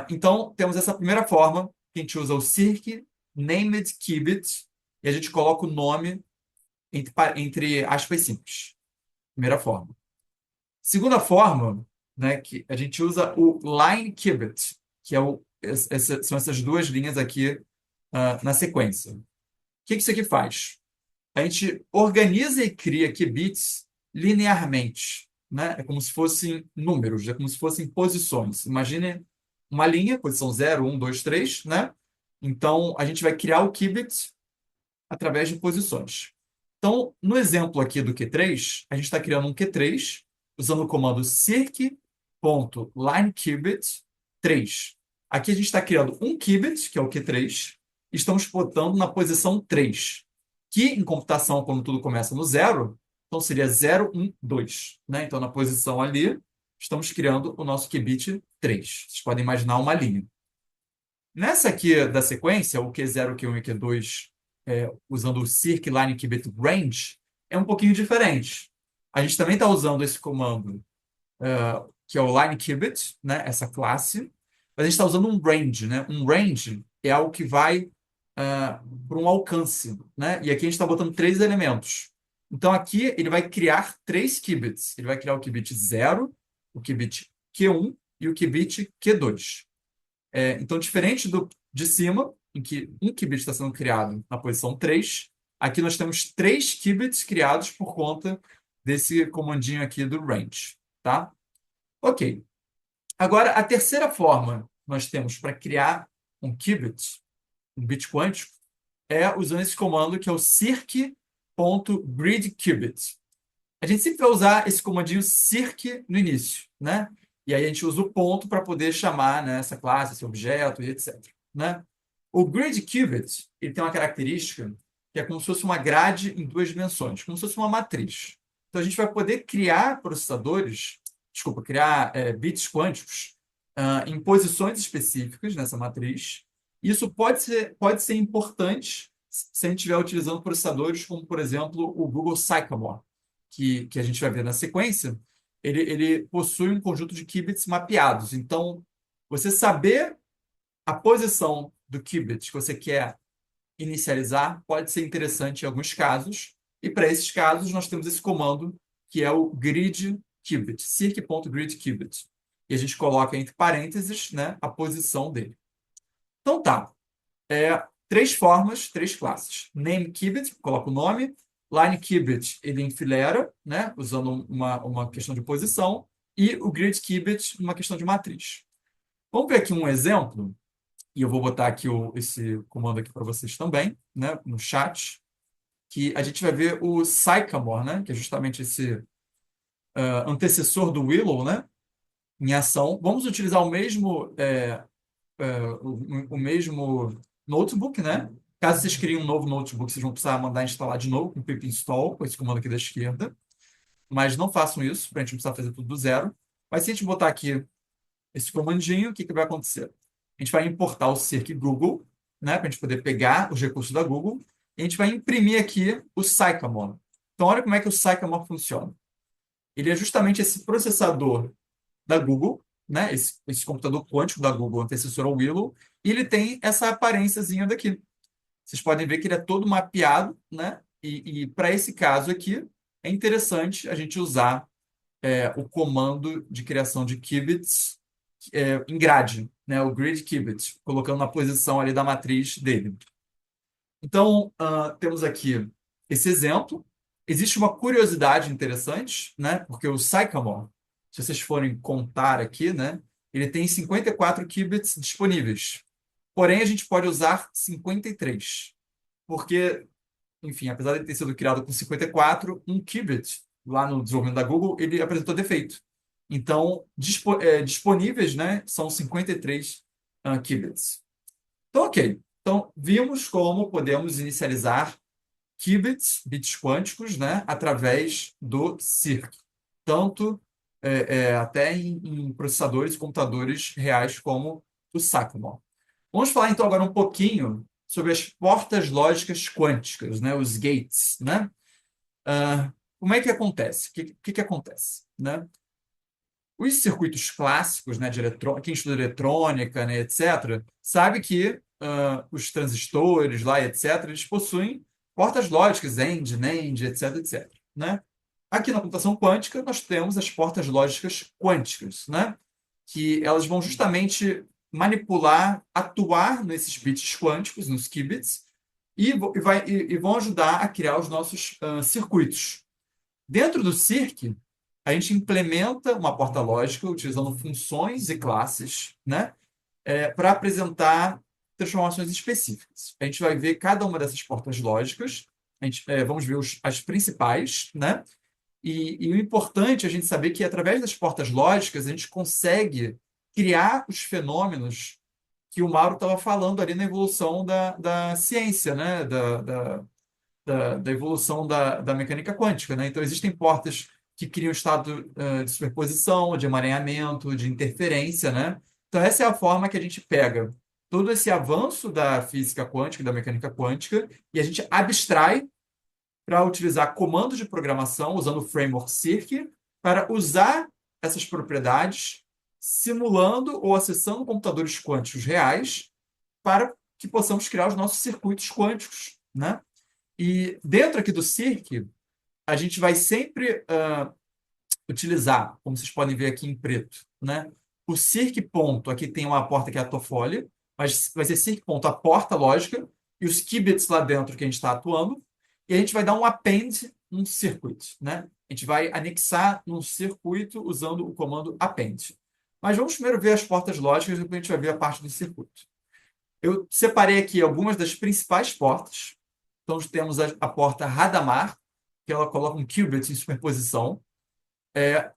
Então, temos essa primeira forma, que a gente usa o circ named qubit, e a gente coloca o nome entre aspas simples. Primeira forma. Segunda forma, né, que a gente usa o line qubit, que é são essas 2 linhas aqui na sequência. O que isso aqui faz? A gente organiza e cria qubits linearmente, né? É como se fossem números, é como se fossem posições. Imagine uma linha, posição 0, 1, 2, 3, né? Então, a gente vai criar o qubit através de posições. Então, no exemplo aqui do Q3, a gente está criando um Q3 usando o comando circ.lineQubit 3. Aqui a gente está criando um qubit, que é o Q3, e estamos botando na posição 3, que em computação, quando tudo começa no 0, então seria 0, 1, 2. Né? Então, na posição ali, estamos criando o nosso qubit 3. Vocês podem imaginar uma linha. Nessa aqui da sequência, o Q0, Q1 e Q2, usando o circ.lineQubit range, é um pouquinho diferente. A gente também está usando esse comando, que é o lineQubit, né, essa classe, mas a gente está usando um range. Né? Um range é algo que vai para um alcance. Né? E aqui a gente está botando 3 elementos. Então, aqui ele vai criar 3 qubits. Ele vai criar o qubit 0, o qubit Q1 e o qubit Q2. Então, diferente de cima, em que um qubit está sendo criado na posição 3, aqui nós temos 3 qubits criados por conta desse comandinho aqui do range. Tá? Ok. Agora, a terceira forma que nós temos para criar um qubit, um bit quântico, é usando esse comando que é o circ.gridQubit. A gente sempre vai usar esse comandinho circ no início, né? E aí a gente usa o ponto para poder chamar, né, essa classe, esse objeto e etc. Né? O gridQubit, ele tem uma característica que é como se fosse uma grade em 2 dimensões, como se fosse uma matriz. Então a gente vai poder criar bits quânticos em posições específicas nessa matriz. Isso pode ser importante se a gente estiver utilizando processadores como, por exemplo, o Google Sycamore, que a gente vai ver na sequência. Ele possui um conjunto de qubits mapeados. Então, você saber a posição do qubit que você quer inicializar pode ser interessante em alguns casos. E para esses casos, nós temos esse comando que é o gridQubit, circ.gridQubit. E a gente coloca entre parênteses, né, a posição dele. Então tá. 3 formas, 3 classes. NameQubit, coloca o nome. LineQubit, ele enfileira, né, usando uma questão de posição. E o gridQubit, uma questão de matriz. Vamos ver aqui um exemplo. E eu vou botar aqui esse comando aqui para vocês também, né, no chat, que a gente vai ver o Sycamore, né, que é justamente esse antecessor do Willow, né, em ação. Vamos utilizar o mesmo notebook, né? Caso vocês criem um novo notebook, vocês vão precisar mandar instalar de novo com o pip install, com esse comando aqui da esquerda. Mas não façam isso, para a gente não precisar fazer tudo do zero. Mas se a gente botar aqui esse comandinho, o que vai acontecer? A gente vai importar o circ Google, né? Para a gente poder pegar os recursos da Google. E a gente vai imprimir aqui o Sycamore. Então, olha como é que o Sycamore funciona. Ele é justamente esse processador da Google, né? Esse computador quântico da Google, antecessor ao Willow, e ele tem essa aparênciazinha daqui. Vocês podem ver que ele é todo mapeado, né? E para esse caso aqui, é interessante a gente usar o comando de criação de qubits em grade, né? O gridQubit, colocando na posição ali da matriz dele. Então, temos aqui esse exemplo. Existe uma curiosidade interessante, né? Porque o Sycamore, se vocês forem contar aqui, né, ele tem 54 qubits disponíveis. Porém, a gente pode usar 53, porque enfim, apesar de ter sido criado com 54, um qubit, lá no desenvolvimento da Google, ele apresentou defeito. Então, disponíveis, né, são 53 qubits. Então, ok. Então, vimos como podemos inicializar qubits, bits quânticos, né, através do circ. Tanto até em processadores e computadores reais como o Sacmon. Vamos falar então agora um pouquinho sobre as portas lógicas quânticas, né, os gates, né? Como é que acontece? O que acontece, né? Os circuitos clássicos, né, de quem estuda eletrônica, né, etc., sabe que os transistores lá, etc., eles possuem portas lógicas, AND, NAND, etc., etc., né? Aqui na computação quântica, nós temos as portas lógicas quânticas, né? Que elas vão justamente manipular, atuar nesses bits quânticos, nos qubits, e vão ajudar a criar os nossos circuitos. Dentro do circ, a gente implementa uma porta lógica utilizando funções e classes, né, para apresentar transformações específicas. A gente vai ver cada uma dessas portas lógicas, vamos ver as principais, né? E o importante é a gente saber que, através das portas lógicas, a gente consegue criar os fenômenos que o Mauro estava falando ali na evolução da ciência, né? Da evolução da mecânica quântica, né? Então, existem portas que criam estado de superposição, de emaranhamento, de interferência, né? Então, essa é a forma que a gente pega todo esse avanço da física quântica e da mecânica quântica e a gente abstrai para utilizar comandos de programação usando o framework Cirq para usar essas propriedades simulando ou acessando computadores quânticos reais para que possamos criar os nossos circuitos quânticos, né? E dentro aqui do Cirq, a gente vai sempre utilizar, como vocês podem ver aqui em preto, né? O Cirq ponto, aqui tem uma porta que é a tofolha, mas vai ser Cirq ponto a porta lógica e os qubits lá dentro que a gente está atuando, e a gente vai dar um append num circuit, né? A gente vai anexar num circuito usando o comando append. Mas vamos primeiro ver as portas lógicas e depois a gente vai ver a parte do circuito. Eu separei aqui algumas das principais portas. Então, temos a porta Hadamard, que ela coloca um qubit em superposição.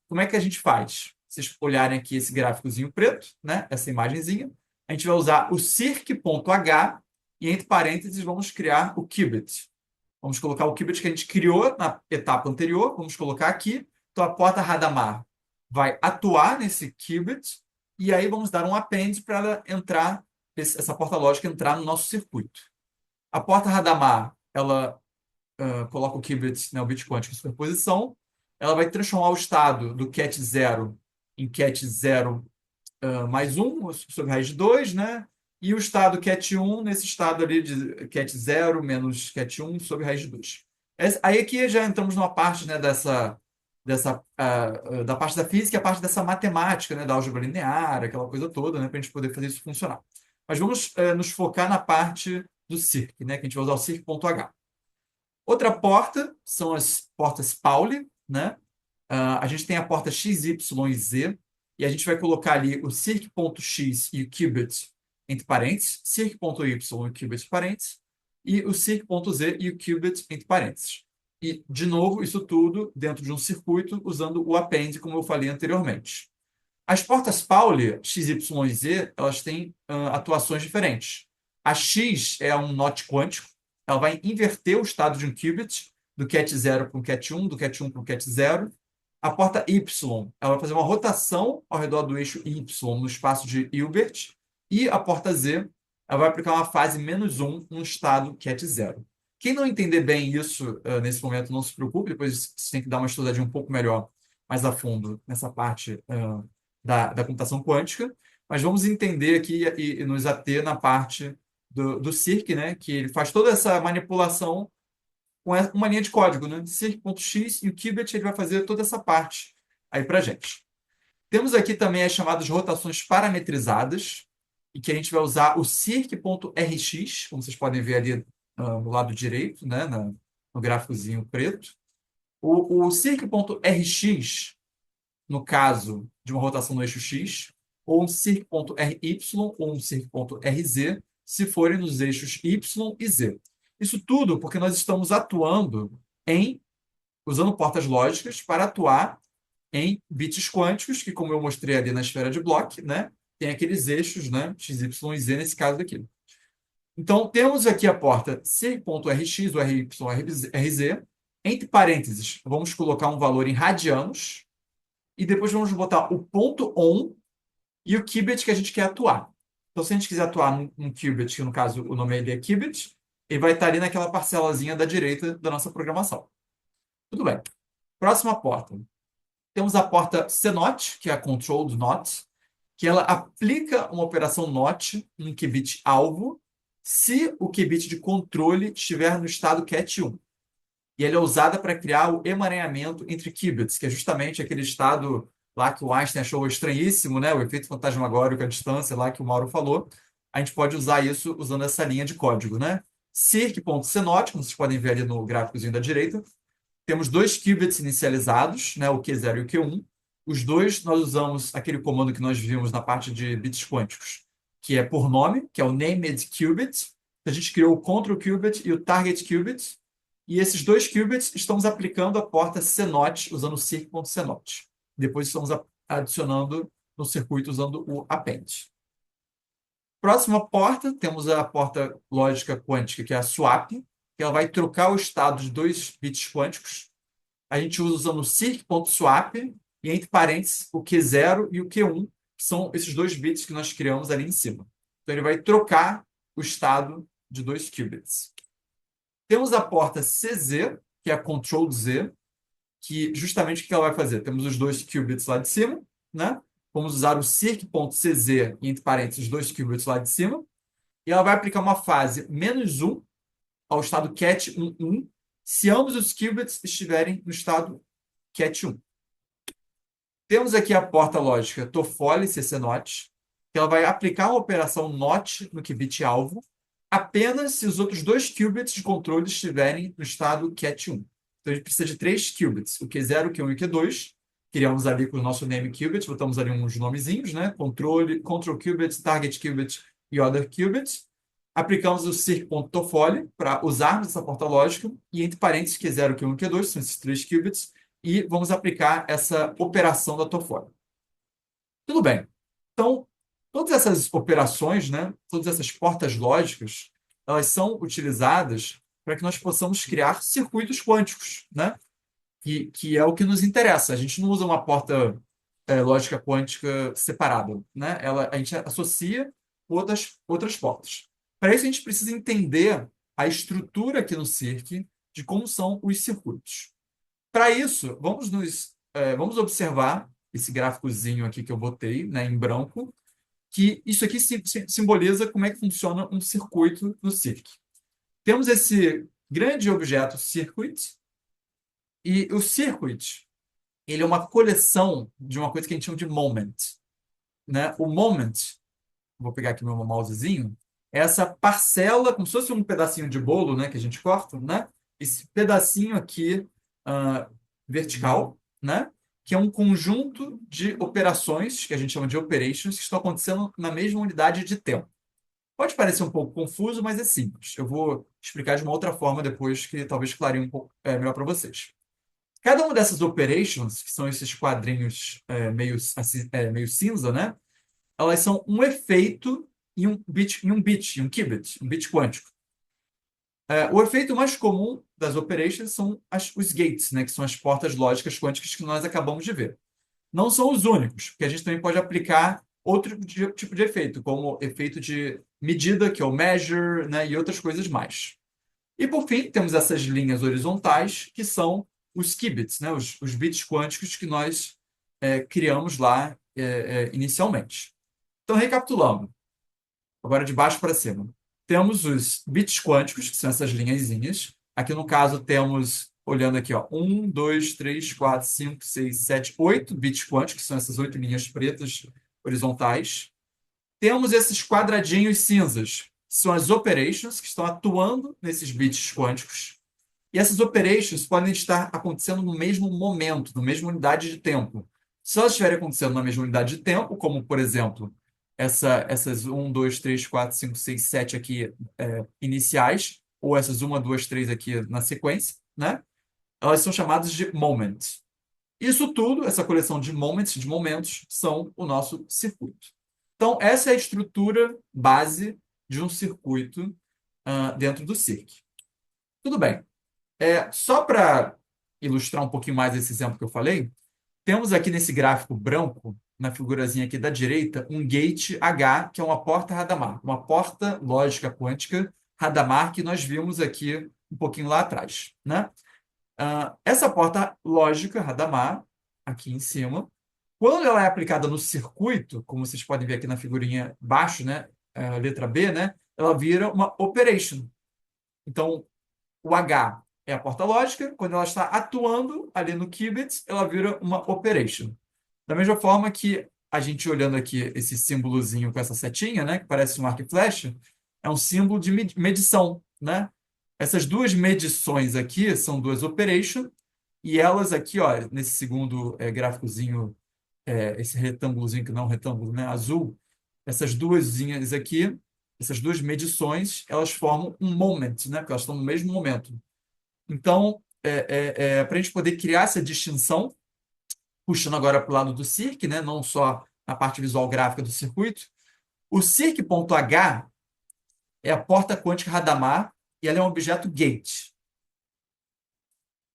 Como é que a gente faz? Vocês olharem aqui esse gráficozinho preto, né? Essa imagenzinha. A gente vai usar o circ.h e, entre parênteses, vamos criar o qubit. Vamos colocar o qubit que a gente criou na etapa anterior. Vamos colocar aqui. Então, a porta Hadamard vai atuar nesse qubit e aí vamos dar um append para ela entrar, essa porta lógica entrar no nosso circuito. A porta Hadamard, ela coloca o qubit, né, o bit quântico em superposição, ela vai transformar o estado do ket 0 em ket 0 mais 1 sobre raiz de 2, né? E o estado ket 1 nesse estado ali de ket 0 menos ket 1 sobre raiz de 2. Aí aqui já entramos numa parte, né, da parte da física, a parte dessa matemática, né, da álgebra linear, aquela coisa toda, né, para a gente poder fazer isso funcionar. Mas vamos nos focar na parte do Cirq, né, que a gente vai usar o Cirq.h. Outra porta são as portas Pauli, né? A gente tem a porta X, Y e Z, e a gente vai colocar ali o Cirq.x e o qubit entre parênteses, Cirq.y e o qubit entre parênteses, e o Cirq.z e o qubit entre parênteses. E, de novo, isso tudo dentro de um circuito usando o append, como eu falei anteriormente. As portas Pauli, X, Y e Z, elas têm atuações diferentes. A X é um NOT quântico, ela vai inverter o estado de um qubit, do ket 0 para o ket 1, do ket 1 para o ket 0. A porta Y, ela vai fazer uma rotação ao redor do eixo Y no espaço de Hilbert. E a porta Z, ela vai aplicar uma fase -1 no estado ket 0. Quem não entender bem isso nesse momento, não se preocupe, depois você tem que dar uma estudadinha um pouco melhor, mais a fundo, nessa parte da computação quântica. Mas vamos entender aqui e nos ater na parte do Cirq, né, que ele faz toda essa manipulação com uma linha de código, né? Cirq.x e o qubit ele vai fazer toda essa parte aí para a gente. Temos aqui também as chamadas rotações parametrizadas, e que a gente vai usar o Cirq.rx, como vocês podem ver ali no lado direito, né, no gráficozinho preto. O Cirq.rx, no caso de uma rotação no eixo x, ou um Cirq.ry ou um Cirq.rz, se forem nos eixos y e z. Isso tudo porque nós estamos atuando usando portas lógicas para atuar em bits quânticos, que, como eu mostrei ali na esfera de Bloch, né, tem aqueles eixos, né, x, y e z nesse caso daqui. Então, temos aqui a porta C.Rx, o RY, RZ, entre parênteses, vamos colocar um valor em radianos, e depois vamos botar o ponto on e o qubit que a gente quer atuar. Então, se a gente quiser atuar num qubit, que no caso o nome é qubit, ele vai estar ali naquela parcelazinha da direita da nossa programação. Tudo bem. Próxima porta. Temos a porta CNOT, que é a Controlled NOT, que ela aplica uma operação NOT no qubit alvo se o qubit de controle estiver no estado CAT1. E ela é usada para criar o emaranhamento entre qubits, que é justamente aquele estado lá que o Einstein achou estranhíssimo, né? O efeito fantasmagórico à distância lá que o Mauro falou. A gente pode usar isso usando essa linha de código, né? Circ.CNOT, como vocês podem ver ali no gráficozinho da direita, temos dois qubits inicializados, né, o Q0 e o Q1. Os dois nós usamos aquele comando que nós vimos na parte de bits quânticos, que é por nome, que é o named qubit. A gente criou o control qubit e o target qubit. E esses dois qubits estamos aplicando a porta CNOT usando o circ.CNOT. Depois estamos adicionando no circuito usando o append. Próxima porta, temos a porta lógica quântica, que é a swap, que ela vai trocar o estado de dois bits quânticos. A gente usa usando o circ.swap e, entre parênteses, o Q0 e o Q1, que são esses dois bits que nós criamos ali em cima. Então, ele vai trocar o estado de dois qubits. Temos a porta CZ, que é a Control Z, que justamente o que ela vai fazer? Temos os dois qubits lá de cima, né? Vamos usar o circ.cz, e, entre parênteses, os dois qubits lá de cima, e ela vai aplicar uma fase -1 ao estado CAT11, se ambos os qubits estiverem no estado CAT1. Temos aqui a porta lógica Toffoli CC-NOT, que ela vai aplicar uma operação NOT no qubit alvo, apenas se os outros dois qubits de controle estiverem no estado CAT1. Então, a gente precisa de 3 qubits, o Q0, o Q1 e o Q2. Criamos ali com o nosso name qubit, botamos ali uns nomezinhos, né? Control qubit, target qubit e other qubit. Aplicamos o circ.toffoli para usarmos essa porta lógica, e, entre parênteses, Q0, Q1 e Q2, são esses 3 qubits, e vamos aplicar essa operação da Toffoli. Tudo bem. Então, todas essas operações, né, todas essas portas lógicas, elas são utilizadas para que nós possamos criar circuitos quânticos, né? Que é o que nos interessa. A gente não usa uma porta lógica quântica separada, né? A gente associa outras portas. Para isso, a gente precisa entender a estrutura aqui no circ de como são os circuitos. Para isso, vamos observar esse gráficozinho aqui que eu botei, né, em branco, que isso aqui simboliza como é que funciona um circuito no circ. Temos esse grande objeto circuit, e o circuit, ele é uma coleção de uma coisa que a gente chama de moment, né? O moment, vou pegar aqui meu mousezinho, é essa parcela, como se fosse um pedacinho de bolo, né, que a gente corta, né? Esse pedacinho aqui vertical, né? Que é um conjunto de operações, que a gente chama de operations, que estão acontecendo na mesma unidade de tempo. Pode parecer um pouco confuso, mas é simples. Eu vou explicar de uma outra forma depois, que talvez clareie um pouco melhor para vocês. Cada uma dessas operations, que são esses quadrinhos meio cinza, né? Elas são um efeito em um bit, um qubit, um bit quântico. O efeito mais comum das operations são os gates, né? Que são as portas lógicas quânticas que nós acabamos de ver. Não são os únicos, porque a gente também pode aplicar outro tipo de efeito, como efeito de medida, que é o measure, né? E outras coisas mais. E, por fim, temos essas linhas horizontais, que são os qubits, né? Os bits quânticos que nós criamos lá inicialmente. Então, recapitulando, agora de baixo para cima. Temos os bits quânticos, que são essas linhazinhas. Aqui, no caso, temos, olhando aqui, ó, 1, 2, 3, 4, 5, 6, 7, 8 bits quânticos, que são essas 8 linhas pretas horizontais. Temos esses quadradinhos cinzas, que são as operations, que estão atuando nesses bits quânticos. E essas operations podem estar acontecendo no mesmo momento, na mesma unidade de tempo. Se elas estiverem acontecendo na mesma unidade de tempo, como, por exemplo, essas 1, 2, 3, 4, 5, 6, 7 aqui iniciais, ou essas 1, 2, 3 aqui na sequência, né? Elas são chamadas de moments. Isso tudo, essa coleção de moments, de momentos, são o nosso circuito. Então, essa é a estrutura base de um circuito dentro do circ. Tudo bem. Só para ilustrar um pouquinho mais esse exemplo que eu falei, temos aqui nesse gráfico branco, na figurazinha aqui da direita, um gate H, que é uma porta Hadamard, uma porta lógica quântica Hadamard que nós vimos aqui um pouquinho lá atrás, né? Essa porta lógica Hadamard, aqui em cima, quando ela é aplicada no circuito, como vocês podem ver aqui na figurinha baixo, né, letra B, né, ela vira uma operation. Então, o H é a porta lógica, quando ela está atuando ali no qubit, ela vira uma operation. Da mesma forma que a gente olhando aqui esse símbolozinho com essa setinha, né, que parece um arco e flecha, é um símbolo de medição, né? Essas duas medições aqui são duas operations, e elas aqui, ó, nesse segundo gráficozinho, esse retângulozinho, que não é um retângulo, né, azul, essas duasinhas aqui, essas duas medições, elas formam um moment, né, porque elas estão no mesmo momento. Então, para a gente poder criar essa distinção, puxando agora para o lado do circ, né, não só a parte visual gráfica do circuito, o circ.h é a porta quântica Hadamard e ela é um objeto gate.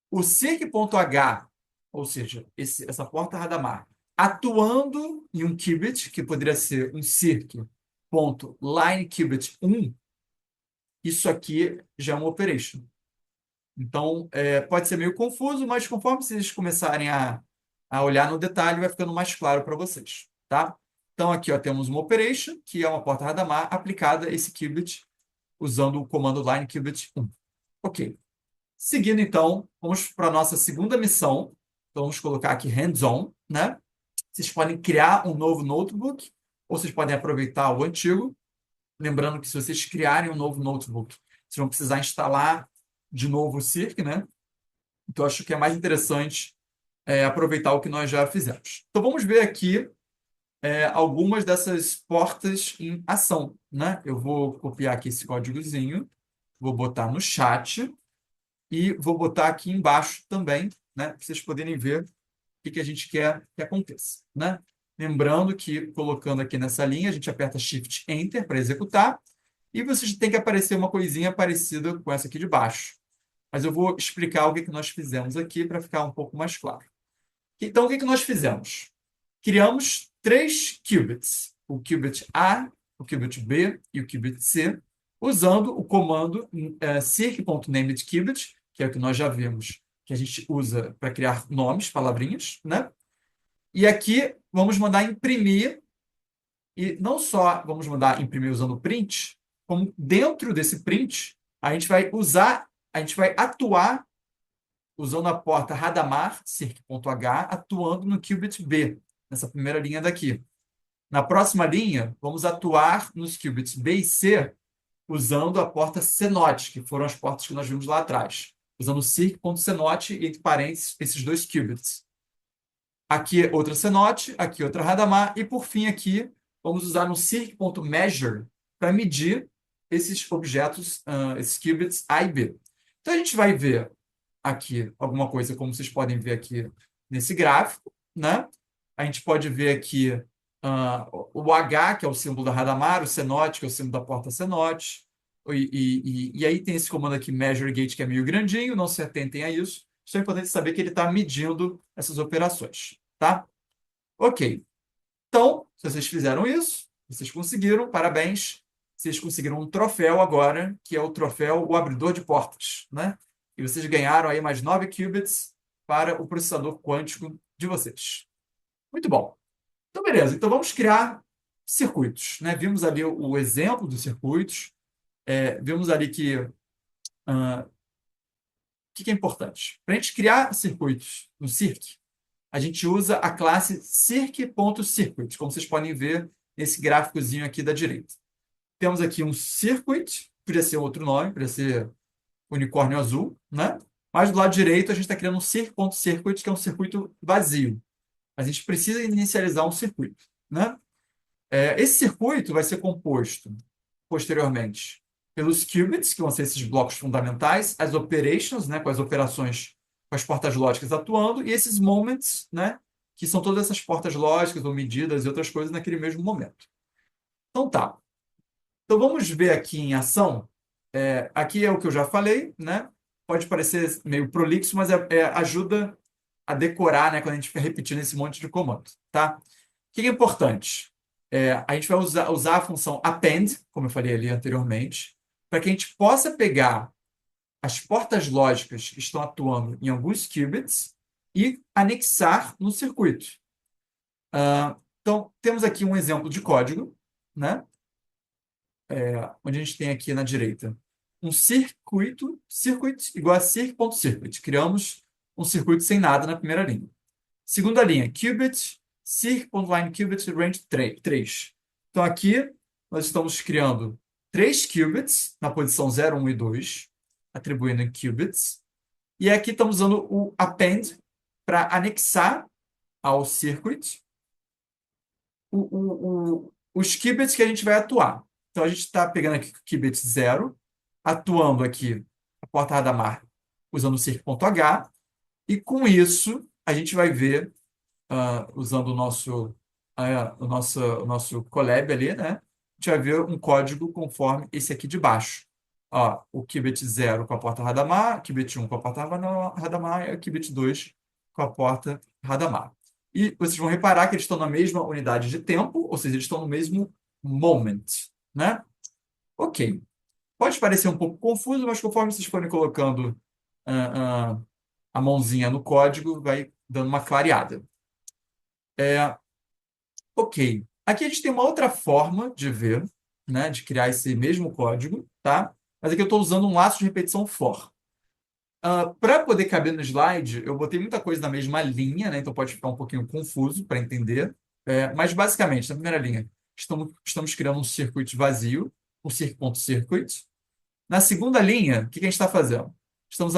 O circ.h, ou seja, essa porta Hadamard, atuando em um qubit, que poderia ser um circ.lineQubit 1, isso aqui já é uma operation. Então, pode ser meio confuso, mas conforme vocês começarem a olhar no detalhe, vai ficando mais claro para vocês, tá? Então, aqui ó, temos uma operation, que é uma porta Hadamard aplicada a esse qubit, usando o comando lineQubit 1. Ok. Seguindo, então, vamos para a nossa segunda missão. Então, vamos colocar aqui hands-on, né? Vocês podem criar um novo notebook, ou vocês podem aproveitar o antigo. Lembrando que se vocês criarem um novo notebook, vocês vão precisar instalar de novo o circ, né? Então, acho que é mais interessante aproveitar o que nós já fizemos. Então, vamos ver aqui algumas dessas portas em ação, né? Eu vou copiar aqui esse códigozinho, vou botar no chat e vou botar aqui embaixo também, né? Para vocês poderem ver o que a gente quer que aconteça, né? Lembrando que, colocando aqui nessa linha, a gente aperta Shift Enter para executar e vocês têm que aparecer uma coisinha parecida com essa aqui de baixo. Mas eu vou explicar o que nós fizemos aqui para ficar um pouco mais claro. Então, o que nós fizemos? Criamos 3 qubits, o qubit A, o qubit B e o qubit C, usando o comando circ.namedQubit, que é o que nós já vimos, que a gente usa para criar nomes, palavrinhas, né? E aqui vamos mandar imprimir, e não só vamos mandar imprimir usando o print, como dentro desse print, a gente vai atuar usando a porta Hadamard, circ.h, atuando no qubit B, nessa primeira linha daqui. Na próxima linha, vamos atuar nos qubits B e C, usando a porta CNOT, que foram as portas que nós vimos lá atrás, usando circ.CNOT e, entre parênteses, esses dois qubits. Aqui outra CNOT, aqui outra Hadamard, e por fim aqui, vamos usar no circ.measure para medir esses objetos, esses qubits A e B. Então, a gente vai ver aqui alguma coisa, como vocês podem ver aqui nesse gráfico, né? A gente pode ver aqui o H, que é o símbolo da Hadamard, o CNOT, que é o símbolo da porta CNOT, e aí tem esse comando aqui, measure gate, que é meio grandinho, não se atentem a isso. Isso é importante saber que ele está medindo essas operações, tá? Ok. Então, se vocês fizeram isso, vocês conseguiram, parabéns. Vocês conseguiram um troféu agora, que é o troféu O Abridor de Portas, né? E vocês ganharam aí mais 9 qubits para o processador quântico de vocês. Muito bom. Então, beleza. Então, vamos criar circuitos, né? Vimos ali o exemplo dos circuitos. Vimos ali que... o que é importante? Para a gente criar circuitos no circ, a gente usa a classe circ.circuit, como vocês podem ver nesse gráficozinho aqui da direita. Temos aqui um circuit, podia ser outro nome, podia ser unicórnio azul, né? Mas do lado direito a gente está criando um circ.circuit, que é um circuito vazio. A gente precisa inicializar um circuito, né? Esse circuito vai ser composto, posteriormente, pelos qubits, que vão ser esses blocos fundamentais, as operations, né, com as operações, com as portas lógicas atuando, e esses moments, né, que são todas essas portas lógicas ou medidas e outras coisas naquele mesmo momento. Então tá. Então vamos ver aqui em ação. Aqui é o que eu já falei, né? Pode parecer meio prolixo, mas ajuda a decorar, né, quando a gente fica repetindo esse monte de comando, tá? O que é importante? A gente vai usar a função append, como eu falei ali anteriormente, para que a gente possa pegar as portas lógicas que estão atuando em alguns qubits e anexar no circuito. Então, temos aqui um exemplo de código, né? Onde a gente tem aqui na direita um circuito igual a circ.circuit. Criamos um circuito sem nada na primeira linha. Segunda linha, qubit, circ.lineQubit range 3. Então, aqui nós estamos criando 3 qubits na posição 0, 1 e 2, atribuindo em qubits. E aqui estamos usando o append para anexar ao circuit os qubits que a gente vai atuar. Então, a gente está pegando aqui o qubit 0, atuando aqui a porta Hadamard usando o circ.h, e com isso a gente vai ver, usando o nosso Colab ali, né? A gente vai ver um código conforme esse aqui de baixo. Ó, o qubit 0 com a porta Hadamard, qubit 1 com a porta Hadamard e o qubit 2 com a porta Hadamard. E vocês vão reparar que eles estão na mesma unidade de tempo, ou seja, eles estão no mesmo moment, né? Ok. Pode parecer um pouco confuso, mas conforme vocês forem colocando a mãozinha no código, vai dando uma clareada. Ok. Aqui a gente tem uma outra forma de ver, né, de criar esse mesmo código, tá? Mas aqui eu estou usando um laço de repetição for. Para poder caber no slide, eu botei muita coisa na mesma linha, né? Então pode ficar um pouquinho confuso para entender. Mas basicamente, na primeira linha, estamos criando um circuito vazio, um circ.circuit. Na segunda linha, o que a gente está fazendo? Estamos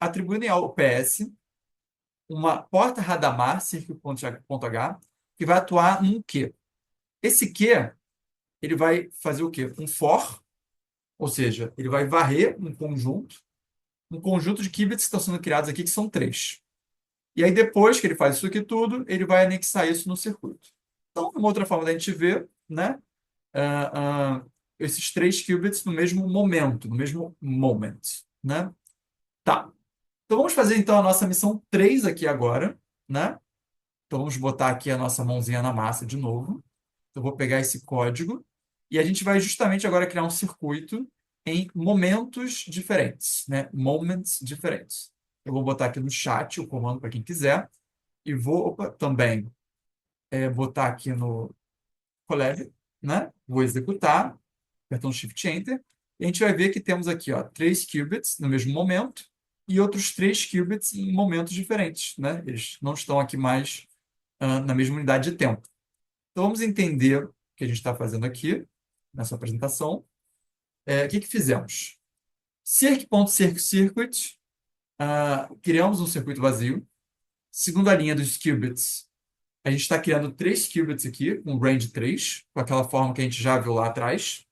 atribuindo ao PS uma porta Hadamard, circ.h, que vai atuar num Q. Esse Q, ele vai fazer o quê? Um for, ou seja, ele vai varrer um conjunto de qubits que estão sendo criados aqui, que são 3. E aí, depois que ele faz isso aqui tudo, ele vai anexar isso no circuito. Então, uma outra forma da gente ver, né? Esses 3 qubits no mesmo momento, no mesmo moment, né? Tá. Então, vamos fazer, então, a nossa missão 3 aqui agora, né? Então, vamos botar aqui a nossa mãozinha na massa de novo. Eu vou pegar esse código e a gente vai justamente agora criar um circuito em momentos diferentes, né? Moments diferentes. Eu vou botar aqui no chat o comando para quem quiser e vou também botar aqui no Colab, né? Vou executar, apertando Shift Enter, e a gente vai ver que temos aqui, ó, 3 qubits no mesmo momento e outros 3 qubits em momentos diferentes, né? Eles não estão aqui mais na mesma unidade de tempo. Então, vamos entender o que a gente está fazendo aqui, nessa apresentação. O que fizemos? Circ.circuit, criamos um circuito vazio. Segunda linha dos qubits, a gente está criando 3 qubits aqui, com range 3, com aquela forma que a gente já viu lá atrás.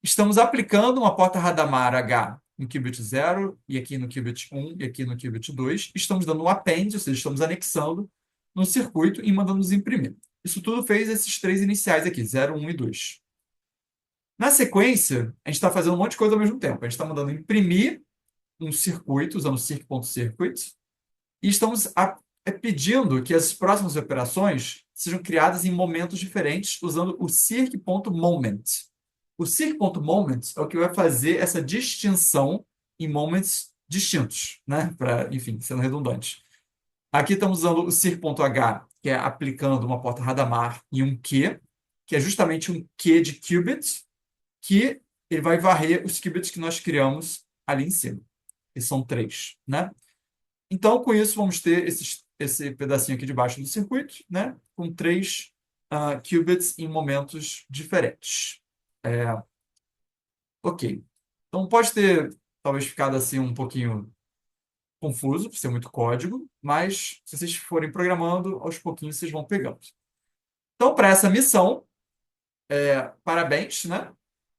Estamos aplicando uma porta Hadamard H no qubit 0, e aqui no qubit 1, e aqui no qubit 2. Estamos dando um append, ou seja, estamos anexando no circuito e mandando-nos imprimir. Isso tudo fez esses 3 iniciais aqui, 0, 1 e 2. Na sequência, a gente está fazendo um monte de coisa ao mesmo tempo. A gente está mandando imprimir um circuito, usando circ.circuit, e estamos pedindo que as próximas operações sejam criadas em momentos diferentes, usando o circ.moment. O circ.moment é o que vai fazer essa distinção em moments distintos, né? Enfim, sendo redundante. Aqui estamos usando o circ.h, que é aplicando uma porta Hadamard em um Q, que é justamente um Q de qubit, que ele vai varrer os qubits que nós criamos ali em cima. E são 3, né? Então, com isso, vamos ter esse pedacinho aqui de baixo do circuito, né? Com 3 qubits em momentos diferentes. Ok. Então, pode ter, talvez, ficado assim um pouquinho confuso, por ser muito código, mas se vocês forem programando, aos pouquinhos vocês vão pegando. Então, para essa missão, parabéns, né?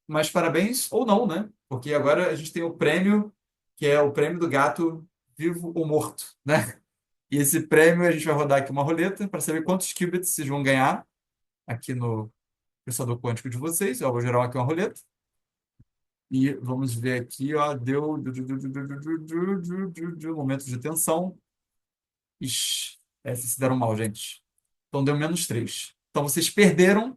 mas parabéns ou não, né? Porque agora a gente tem o prêmio, que é o prêmio do gato vivo ou morto, né? E esse prêmio a gente vai rodar aqui uma roleta para saber quantos qubits vocês vão ganhar aqui no processador quântico de vocês. Eu vou gerar aqui uma roleta. E vamos ver aqui, ó, deu momento de tensão. Ixi, esses se deram mal, gente. Então deu -3. Então vocês perderam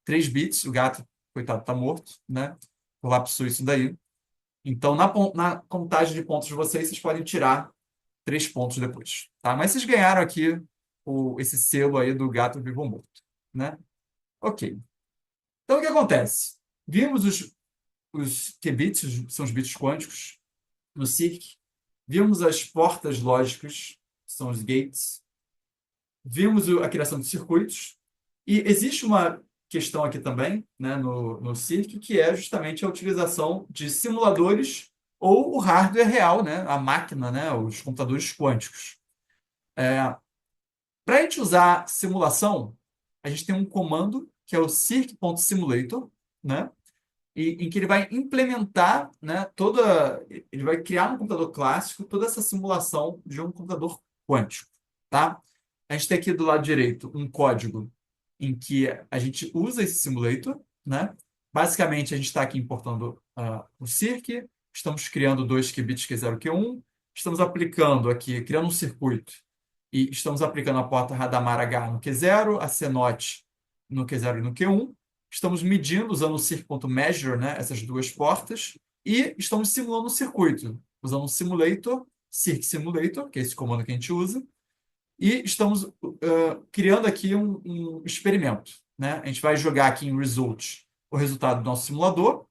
3 bits. O gato, coitado, tá morto, né? Colapsou isso daí. Então, na contagem de pontos de vocês, vocês podem tirar 3 pontos depois, tá? Mas vocês ganharam aqui esse selo aí do gato vivo ou morto, né? Ok. Então, o que acontece? Vimos os qubits, são os bits quânticos, no circ. Vimos as portas lógicas, que são os gates. Vimos a criação de circuitos. E existe uma questão aqui também, né, no circ, que é justamente a utilização de simuladores ou o hardware real, né, a máquina, né, os computadores quânticos. Para a gente usar simulação, a gente tem um comando que é o circ.simulator, né, em que ele vai implementar, né, ele vai criar no computador clássico toda essa simulação de um computador quântico, tá? A gente tem aqui do lado direito um código em que a gente usa esse simulator, né? Basicamente, a gente está aqui importando o circ, estamos criando 2 qubits Q0 Q1, estamos aplicando aqui, criando um circuito, e estamos aplicando a porta Hadamard H no Q0, a CNOT no Q0 e no Q1, estamos medindo usando o circ.measure, né, essas 2 portas, e estamos simulando o circuito, usando um simulator, circ simulator, que é esse comando que a gente usa, e estamos criando aqui um experimento, né? A gente vai jogar aqui em result o resultado do nosso simulador.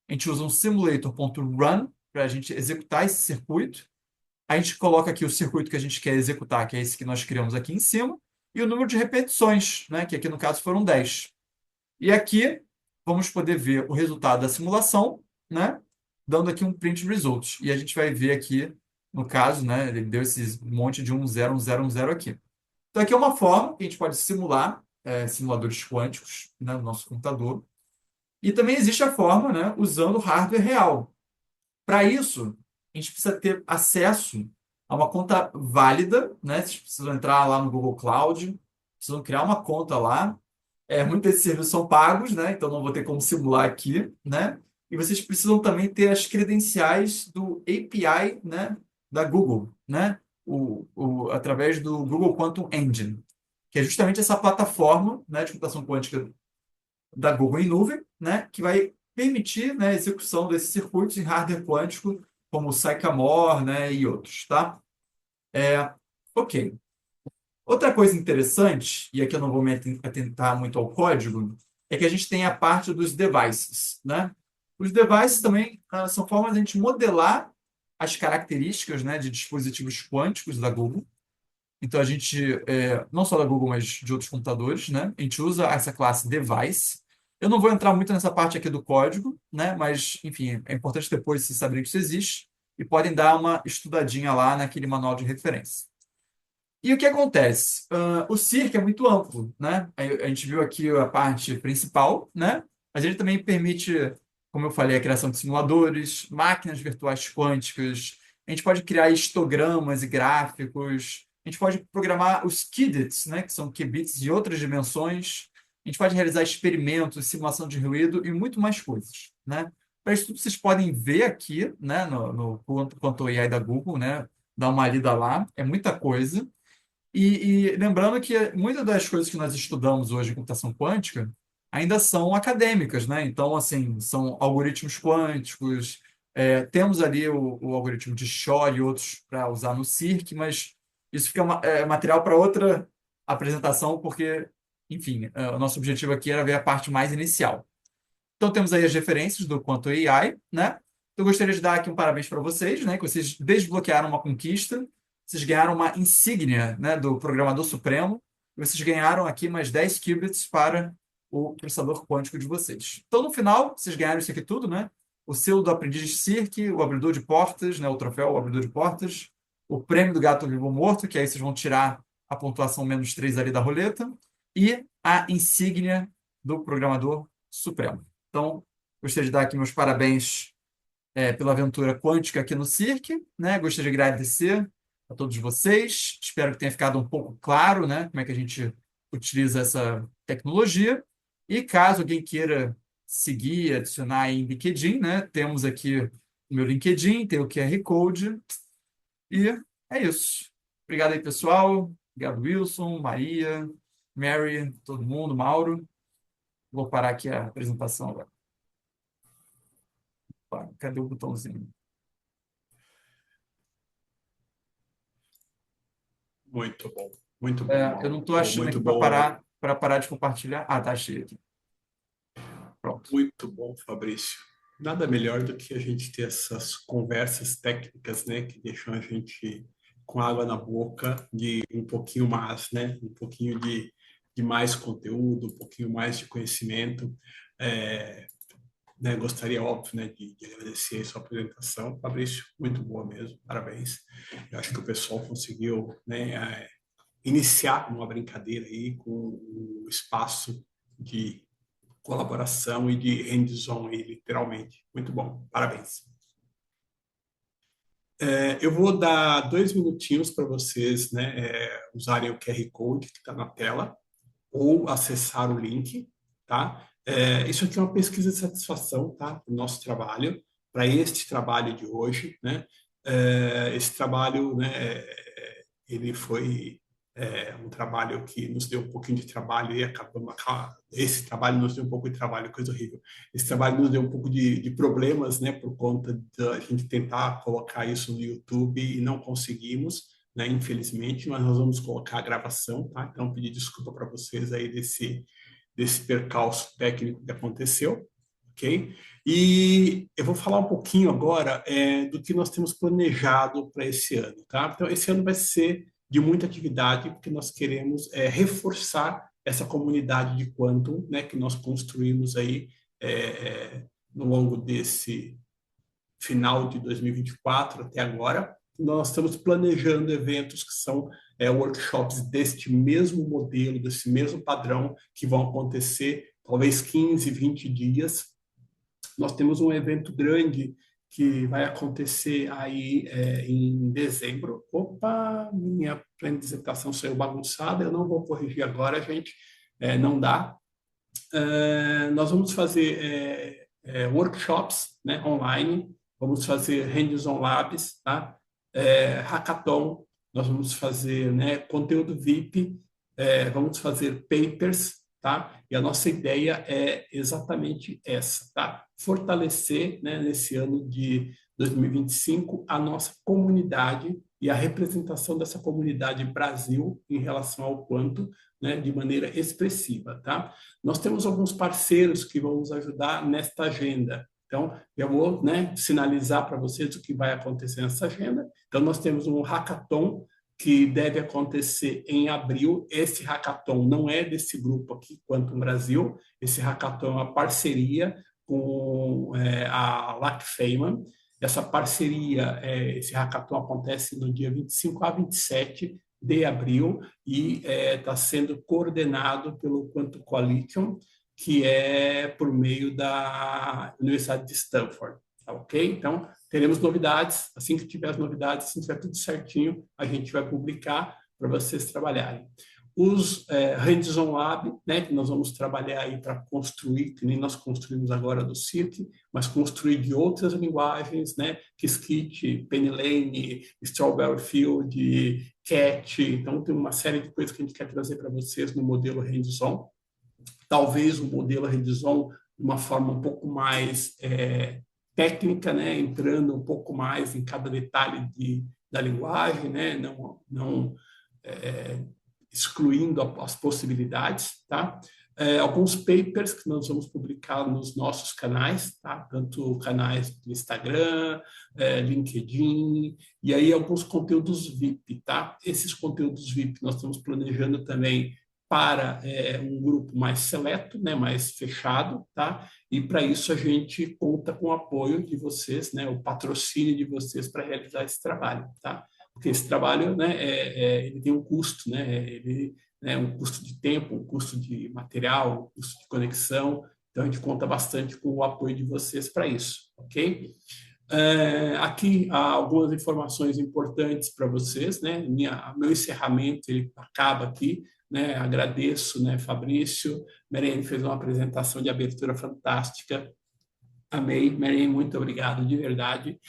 A gente usa um simulator.run para a gente executar esse circuito. A gente coloca aqui o circuito que a gente quer executar, que é esse que nós criamos aqui em cima, e o número de repetições, né? Que aqui no caso foram 10. E aqui vamos poder ver o resultado da simulação, né? Dando aqui um print result. E a gente vai ver aqui, no caso, né? Ele deu esse monte de 1, 0, 1, 0, 1, 0 aqui. Então, aqui é uma forma que a gente pode simular simuladores quânticos, né, no nosso computador. E também existe a forma, né, usando hardware real. Para isso, a gente precisa ter acesso a uma conta válida, né? Vocês precisam entrar lá no Google Cloud, precisam criar uma conta lá. Muitos desses serviços são pagos, né? Então não vou ter como simular aqui, né? E vocês precisam também ter as credenciais do API, né, da Google, né? Através do Google Quantum Engine, que é justamente essa plataforma, né, de computação quântica da Google em nuvem, né, que vai permitir, né, a execução desses circuitos em hardware quântico, como o Sycamore, né, e outros, tá? Ok. Outra coisa interessante, e aqui eu não vou me atentar muito ao código, é que a gente tem a parte dos devices, né? Os devices também são formas de a gente modelar as características, né, de dispositivos quânticos da Google. Então, a gente, não só da Google, mas de outros computadores, né? A gente usa essa classe device. Eu não vou entrar muito nessa parte aqui do código, né? Mas, enfim, é importante depois vocês saberem que isso existe e podem dar uma estudadinha lá naquele manual de referência. E o que acontece? O circ é muito amplo, né? A gente viu aqui a parte principal, né? Mas ele também permite, como eu falei, a criação de simuladores, máquinas virtuais quânticas. A gente pode criar histogramas e gráficos. A gente pode programar os qubits, né? Que são qubits de outras dimensões. A gente pode realizar experimentos, simulação de ruído e muito mais coisas, né? Para isso tudo, vocês podem ver aqui, né? No Quantum AI da Google, né? Dá uma lida lá. É muita coisa. E lembrando que muitas das coisas que nós estudamos hoje em computação quântica ainda são acadêmicas, né? Então, assim, são algoritmos quânticos, temos ali o algoritmo de Shor e outros para usar no circ, mas isso fica material para outra apresentação, porque, enfim, o nosso objetivo aqui era ver a parte mais inicial. Então, temos aí as referências do Quantum AI, né? Eu gostaria de dar aqui um parabéns para vocês, né? Que vocês desbloquearam uma conquista. Vocês ganharam uma insígnia, né, do Programador Supremo, e vocês ganharam aqui mais 10 qubits para o processador quântico de vocês. Então, no final, vocês ganharam isso aqui tudo, né? O selo do aprendiz circ, o abridor de portas, né, o troféu, o abridor de portas, o prêmio do gato vivo ou morto, que aí vocês vão tirar a pontuação -3 ali da roleta, e a insígnia do Programador Supremo. Então, Gostaria de dar aqui meus parabéns pela aventura quântica aqui no Cirque, né? Gostaria de agradecer a todos vocês. Espero que tenha ficado um pouco claro, né, como é que a gente utiliza essa tecnologia. E caso alguém queira seguir, adicionar em LinkedIn, né, temos aqui o meu LinkedIn, tem o QR Code. E é isso. Obrigado aí, pessoal. Obrigado, Wilson, Maria, Mary, todo mundo, Mauro. Vou parar aqui a apresentação agora. Opa, cadê o botãozinho? Muito bom. Muito bom, Eu não Mauro. estou Pô, achando muito aqui bom. para parar de compartilhar. Ah, tá cheio aqui. Pronto. Muito bom, Fabrício. Nada melhor do que a gente ter essas conversas técnicas, né, que deixam a gente com água na boca de um pouquinho mais, né, um pouquinho de mais conteúdo, um pouquinho mais de conhecimento. É, né, gostaria, óbvio, né, de agradecer a sua apresentação, Fabrício, muito boa mesmo, parabéns. Eu acho que o pessoal conseguiu, né, iniciar uma brincadeira aí com o espaço de colaboração e de hands-on aí, literalmente. Muito bom, parabéns. Eu vou dar 2 minutinhos para vocês, né, usarem o QR Code que está na tela ou acessar o link, tá? Isso aqui é uma pesquisa de satisfação, tá? Do nosso trabalho, para este trabalho de hoje, né? Esse trabalho, né, ele foi um trabalho que nos deu um pouquinho de trabalho e acabamos. Esse trabalho nos deu um pouco de trabalho, coisa horrível. Esse trabalho nos deu um pouco de problemas, né, por conta da gente tentar colocar isso no YouTube e não conseguimos, né, infelizmente, mas nós vamos colocar a gravação, tá? Então, pedir desculpa para vocês aí desse percalço técnico que aconteceu, ok? E eu vou falar um pouquinho agora do que nós temos planejado para esse ano, tá? Então, esse ano vai ser de muita atividade, porque nós queremos reforçar essa comunidade de Quantum, né, que nós construímos aí no longo desse final de 2024 até agora. Nós estamos planejando eventos que são workshops deste mesmo modelo, desse mesmo padrão, que vão acontecer talvez 15, 20 dias. Nós temos um evento grande que vai acontecer aí em dezembro. Opa, minha apresentação saiu bagunçada, eu não vou corrigir agora, gente, não dá. Nós vamos fazer workshops, né, online, vamos fazer hands-on labs, tá? Hackathon, nós vamos fazer, né, conteúdo VIP, vamos fazer papers, tá? E a nossa ideia é exatamente essa, tá? Fortalecer, né, nesse ano de 2025 a nossa comunidade e a representação dessa comunidade Brasil em relação ao quanto, né, de maneira expressiva, tá? Nós temos alguns parceiros que vão nos ajudar nesta agenda. Então, eu vou, né, sinalizar para vocês o que vai acontecer nessa agenda. Então, nós temos um hackathon que deve acontecer em abril. Esse hackathon não é desse grupo aqui, Quantum Brasil. Esse hackathon é uma parceria com a LAC Feynman. Essa parceria, esse hackathon acontece no dia 25 a 27 de abril e está sendo coordenado pelo Quantum Coalition, que é por meio da Universidade de Stanford, tá ok? Então, teremos novidades, assim que tiver as novidades, assim que tiver tudo certinho, a gente vai publicar para vocês trabalharem. Os Hands-on Lab, né, que nós vamos trabalhar aí para construir, que nem nós construímos agora do Cirque, mas construir de outras linguagens, né, Qiskit, Pennylane, Strawberry Field, Cat, então tem uma série de coisas que a gente quer trazer para vocês no modelo Hands-on. Talvez o modelo Hands-on de uma forma um pouco mais técnica, né, entrando um pouco mais em cada detalhe da linguagem, né, não excluindo as possibilidades, tá? Alguns papers que nós vamos publicar nos nossos canais, tá? Tanto canais do Instagram, LinkedIn, e aí alguns conteúdos VIP, tá? Esses conteúdos VIP nós estamos planejando também para um grupo mais seleto, né, mais fechado, tá? E para isso a gente conta com o apoio de vocês, né, o patrocínio de vocês para realizar esse trabalho, tá? Porque esse trabalho, né, ele tem um custo, né, ele um custo de tempo, um custo de material, um custo de conexão. Então, a gente conta bastante com o apoio de vocês para isso, ok? Aqui há algumas informações importantes para vocês, né? Meu encerramento ele acaba aqui, né? Agradeço, né, Fabrício. Mariane fez uma apresentação de abertura fantástica. Amei, Mariane, muito obrigado, de verdade.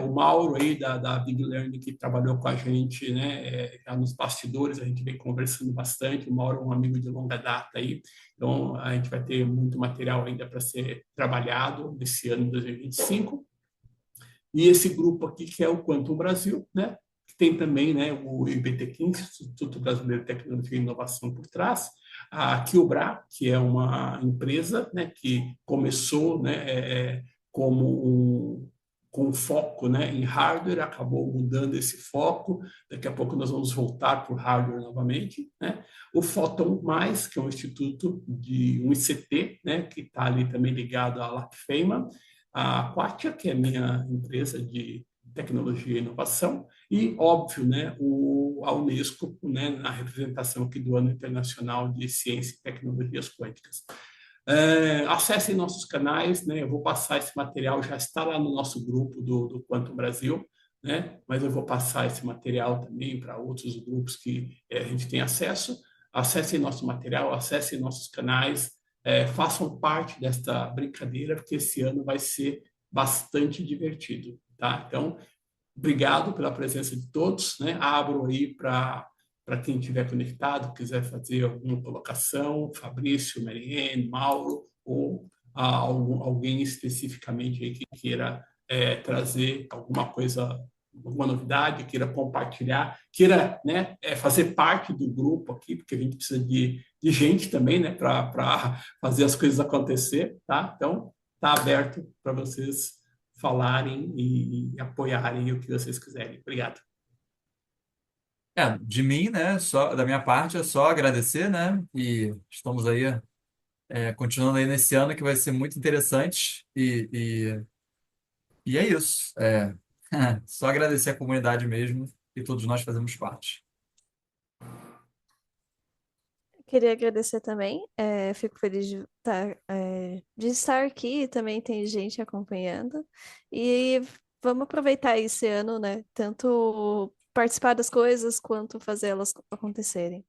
O Mauro aí da Big Learning, que trabalhou com a gente, né, já nos bastidores, a gente vem conversando bastante. O Mauro é um amigo de longa data aí, então a gente vai ter muito material ainda para ser trabalhado nesse ano de 2025. E esse grupo aqui, que é o Quantum Brasil, né, que tem também, né, o IBT15, Instituto Brasileiro de Tecnologia e Inovação por trás, a Kilbra, que é uma empresa, né, que começou, né, com foco, né, em hardware, acabou mudando esse foco. Daqui a pouco nós vamos voltar para o hardware novamente, né? O Photon Mais, que é um instituto de um ICT, né, que está ali também ligado à LabFEMA, a Quatia, que é a minha empresa de tecnologia e inovação, e, óbvio, né, a Unesco, né, na representação aqui do Ano Internacional de Ciência e Tecnologias Quânticas. Acessem nossos canais, né, eu vou passar esse material, já está lá no nosso grupo do Quantum Brasil, né, mas eu vou passar esse material também para outros grupos que a gente tem acesso. Acessem nosso material, acessem nossos canais, façam parte desta brincadeira, porque esse ano vai ser bastante divertido, tá? Então, obrigado pela presença de todos, né? Abro aí para quem estiver conectado, quiser fazer alguma colocação, Fabrício, Mariane, Mauro, ou alguém especificamente aí que queira trazer alguma coisa, alguma novidade, queira compartilhar, queira, né, fazer parte do grupo aqui, porque a gente precisa de gente também, né, para fazer as coisas acontecer, tá? Então, está aberto para vocês falarem e apoiarem o que vocês quiserem. Obrigado. De mim, né? Só da minha parte é só agradecer, né? E estamos aí continuando aí nesse ano que vai ser muito interessante e é isso. Só agradecer a comunidade mesmo e todos nós fazemos parte. Queria agradecer também. Fico feliz de estar aqui. Também tem gente acompanhando. E vamos aproveitar esse ano, né? Tanto participar das coisas quanto fazê-las acontecerem.